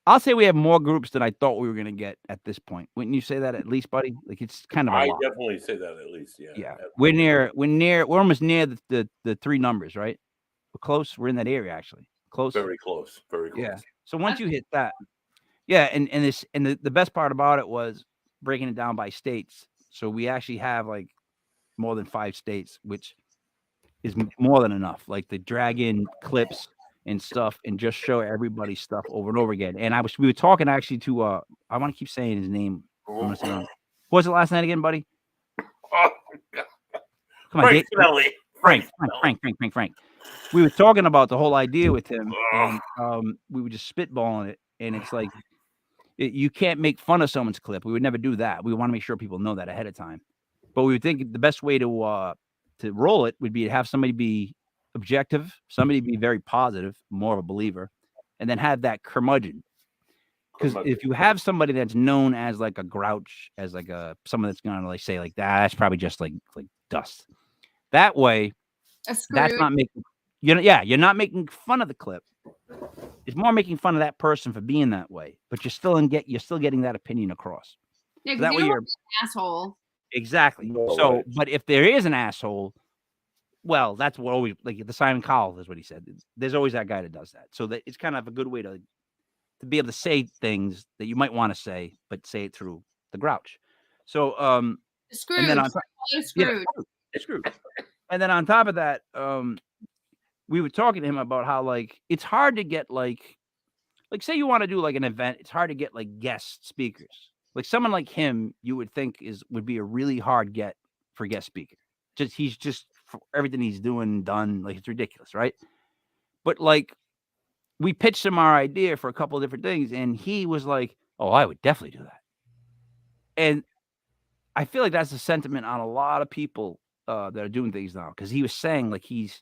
I'll say we have more groups than I thought we were going to get at this point. Wouldn't you say that at least, buddy? Like it's kind of a
I
lot.
definitely say that at least. Yeah.
Yeah. We're almost near the three numbers, right? We're close. We're in that area actually. Close.
Very close. Very close.
Yeah. So once you hit that, yeah, and the best part about it was breaking it down by states. So we actually have like more than 5 states, which is more than enough. Like the drag in clips and stuff and just show everybody stuff over and over again. And we were talking actually to I want to keep saying his name. What was it last night again, buddy?
Oh,
Come on,
Frank.
We were talking about the whole idea with him, and we were just spitballing it. And it's like you can't make fun of someone's clip. We would never do that. We want to make sure people know that ahead of time. But we would think the best way to roll it would be to have somebody be objective, somebody be very positive, more of a believer, and then have that curmudgeon. Because if you have somebody that's known as like a grouch, as like someone that's gonna like say like that's probably just like dust. That way, that's not making you're not making fun of the clip. It's more making fun of that person for being that way, but you're still getting that opinion across.
Yeah,
so that way you're
an asshole.
Exactly.
No
so,
way.
But if there is an asshole, well, that's what always like the Simon Cowell is what he said. There's always that guy that does that. So that it's kind of a good way to be able to say things that you might want to say, but say it through the grouch. So,
Scrooge.
And then
Scrooge.
And then on top of that, we were talking to him about how like it's hard to get like say you want to do like an event, it's hard to get like guest speakers. Like someone like him, you would think would be a really hard get for guest speaker. He's just for everything he's done, like it's ridiculous, right? But like we pitched him our idea for a couple of different things, and he was like, "Oh, I would definitely do that." And I feel like that's a sentiment on a lot of people that are doing things now, because he was saying like he's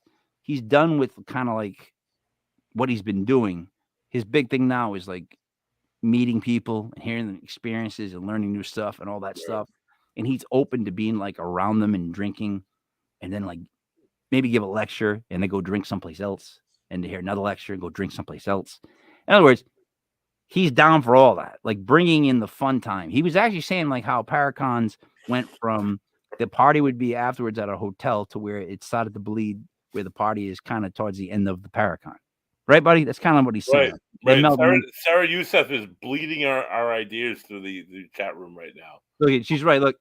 done with kind of like what he's been doing. His big thing now is like meeting people and hearing the experiences and learning new stuff and all that stuff. and he's open to being like around them and drinking, and then like maybe give a lecture and then go drink someplace else, and to hear another lecture and go drink someplace else. In other words, he's down for all that, like bringing in the fun time. He was actually saying like how Paracons went from the party would be afterwards at a hotel to where it started to bleed, where the party is kind of towards the end of the Paracon. Right, buddy? That's kind of what he's saying.
Right.
Right.
Sarah Youssef is bleeding our ideas through the chat room right now.
Look, she's right. Look,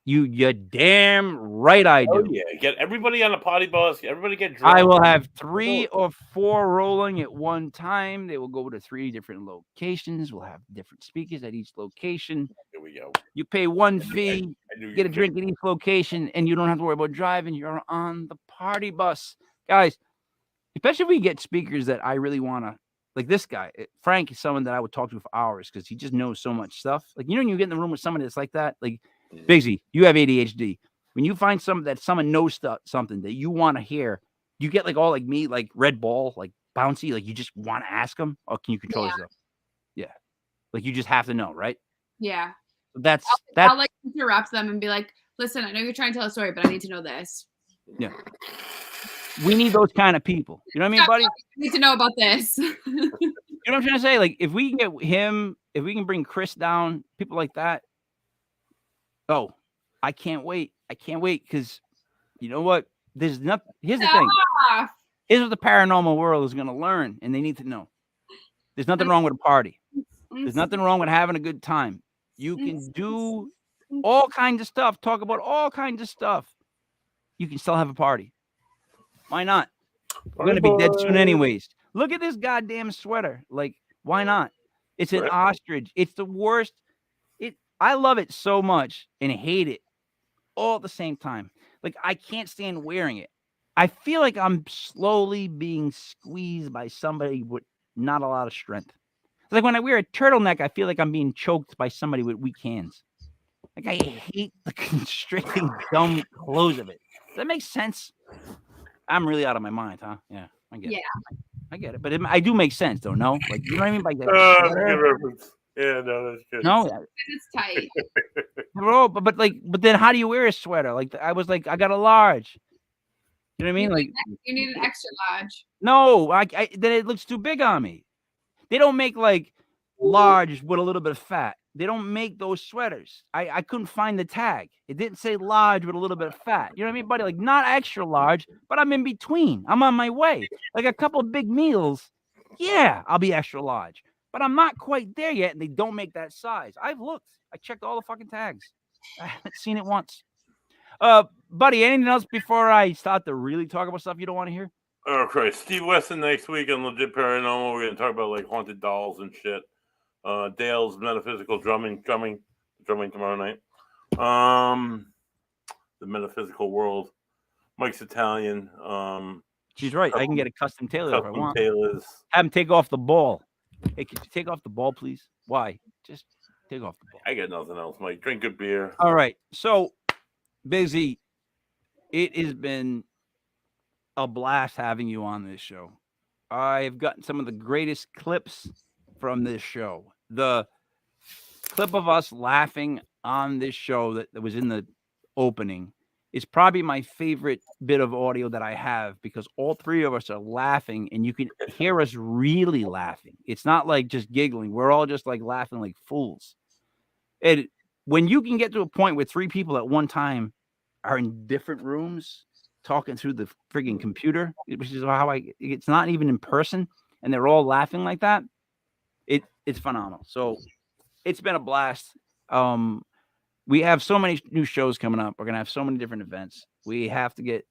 you're damn right I do.
Oh, yeah. Get everybody on a potty bus. Everybody get drunk.
I will have 3 or 4 rolling at one time. They will go to 3 different locations. We'll have different speakers at each location.
Here we go.
You pay one fee, get a drink at each location, and you don't have to worry about driving. You're on the party bus. Guys, especially if we get speakers that I really want to, like this guy. Frank is someone that I would talk to for hours because he just knows so much stuff. Like, you know, when you get in the room with somebody that's like that, like Biggzy, you have ADHD. When you find someone knows something that you want to hear, you get like all like me, like red ball, like bouncy, like you just want to ask them, or can you control yourself? Yeah. Like you just have to know, right?
Yeah.
I'll
like interrupt them and be like, listen, I know you're trying to tell a story, but I need to know this.
Yeah. We need those kind of people. You know what I mean, buddy?
I need to know about this.
You know what I'm trying to say? Like, if we can get him, if we can bring Chris down, people like that. Oh, I can't wait. I can't wait because you know what? There's nothing. Here's the thing. Here's what the paranormal world is going to learn, and they need to know. There's nothing wrong with a party. There's nothing wrong with having a good time. You can do all kinds of stuff, talk about all kinds of stuff. You can still have a party. Why not? We're going to be dead soon anyways. Look at this goddamn sweater. Like, why not? It's an ostrich. It's the worst. I love it so much and hate it all at the same time. Like, I can't stand wearing it. I feel like I'm slowly being squeezed by somebody with not a lot of strength. It's like when I wear a turtleneck, I feel like I'm being choked by somebody with weak hands. Like, I hate the constricting, dumb clothes of it. Does that make sense? I'm really out of my mind, huh? Yeah, I get it. I get it. But I do make sense, though, no? Like, you know what I mean? Like,
good reference. Yeah, no, that's good.
No,
it's tight.
Bro, but then how do you wear a sweater? Like, I was like, I got a large. You know what I mean? Like,
you need an extra large.
No, then it looks too big on me. They don't make like large with a little bit of fat. They don't make those sweaters. I couldn't find the tag. It didn't say large with a little bit of fat. You know what I mean, buddy? Like, not extra large, but I'm in between. I'm on my way. Like a couple of big meals. Yeah, I'll be extra large. But I'm not quite there yet, and they don't make that size. I've looked. I checked all the fucking tags. I haven't seen it once. Buddy, anything else before I start to really talk about stuff you don't want to hear?
Okay, Steve Weston next week on Legit Paranormal. We're going to talk about like haunted dolls and shit. Dale's metaphysical drumming tomorrow night. The metaphysical world. Mike's Italian.
She's right. I can get a custom tailor if I want.
Tailors.
Have him take off the ball. Hey, could you take off the ball, please? Why? Just take off the ball.
I got nothing else, Mike. Drink good beer.
All right. So, Biggzy, it has been a blast having you on this show. I've gotten some of the greatest clips from this show. The clip of us laughing on this show that was in the opening is probably my favorite bit of audio that I have because all 3 of us are laughing and you can hear us really laughing. It's not like just giggling. We're all just like laughing like fools. And when you can get to a point where 3 people at one time are in different rooms talking through the frigging computer, which is how it's not even in person, and they're all laughing like that, it's phenomenal. So it's been a blast. We have so many new shows coming up. We're going to have so many different events. We have to get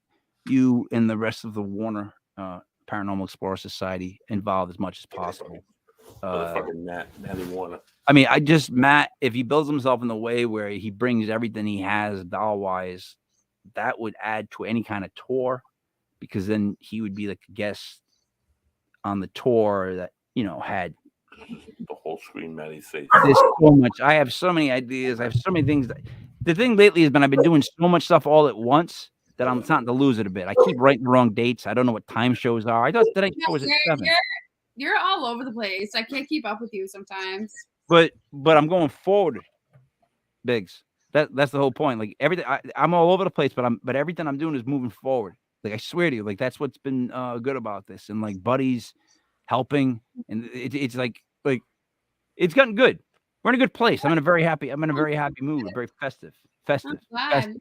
you and the rest of the Warner Paranormal Explorer Society involved as much as possible.
Fucking Matty Warner.
I mean, Matt, if he builds himself in the way where he brings everything he has doll-wise, that would add to any kind of tour because then he would be like a guest on the tour that, you know, had
the whole screen Matty's face.
There's so much. I have so many ideas. I have so many things. The thing lately has been I've been doing so much stuff all at once that I'm starting to lose it a bit. I keep writing the wrong dates. I don't know what time shows are. I thought that I was at 7.
You're all over the place. I can't keep up with you sometimes.
But I'm going forward. Biggs. That's the whole point. Like everything, I'm all over the place, but everything I'm doing is moving forward. Like I swear to you, like that's what's been good about this, and like buddies helping, and it's like it's gotten good. We're in a good place. I'm in a very happy mood. Very festive.
I'm glad.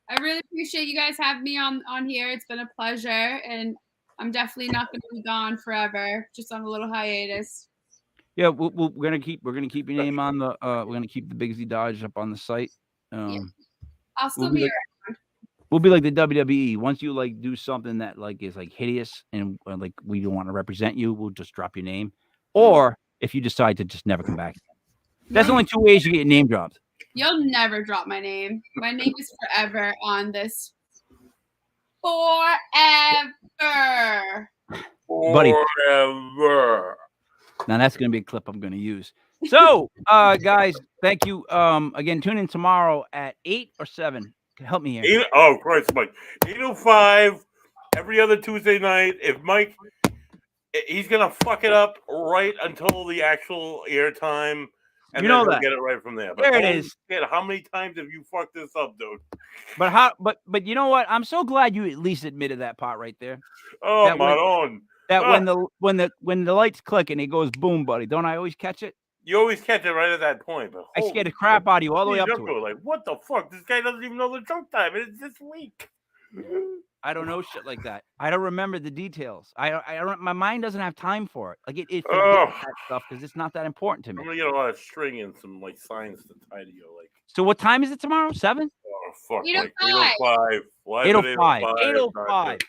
I really appreciate you guys having me on here. It's been a pleasure, and I'm definitely not going to be gone forever. Just on a little hiatus.
Yeah, we're gonna keep your name on the. We're gonna keep the Biggzy Dodge up on the site.
Yeah. I'll still
we'll
be
like,
around.
We'll be like the WWE. Once you like do something that like is like hideous and like we don't want to represent you, we'll just drop your name. Or if you decide to just never come back, that's only 2 ways you get your name dropped.
You'll never drop my name. My name is forever on this. Forever.
Buddy.
Forever.
Now that's going to be a clip I'm going to use. So, guys, thank you. Again, tune in tomorrow at 8 or 7. Help me here.
Oh, Christ, Mike. 8:05 every other Tuesday night. If Mike, he's going to fuck it up right until the actual air time. And
you know
then
that.
Get it right from there. But
there it is.
Shit, how many times have you fucked this up, dude?
But you know what? I'm so glad you at least admitted that part right there.
Oh, my own.
When the lights click and it goes boom, buddy. Don't I always catch it?
You always catch it right at that point. But
I scared the crap out of you all the way up to it.
Like, what the fuck? This guy doesn't even know the jump time. It's this week.
I don't know shit like that. I don't remember the details. I don't. My mind doesn't have time for it. Like it forgets that stuff because it's not that important to me.
I'm gonna get a lot of string and some like signs to tie to you. Like.
So what time is it tomorrow? 7?
Oh fuck!
8:05.
8:05.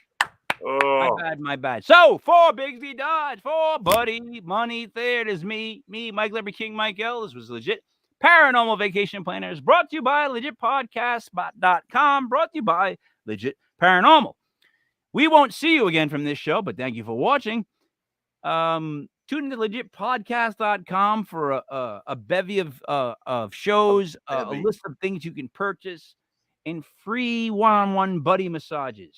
Oh.
My bad. So for Biggzy Dodge, for Buddy Money, there's me, Mike Liberty King, Mike L. This was legit. Paranormal Vacation Planners, brought to you by legitpodcast.com, brought to you by Legit Paranormal. We won't see you again from this show, but thank you for watching. Tune into legitpodcast.com for a bevy of shows, a list of things you can purchase, and free one-on-one buddy massages.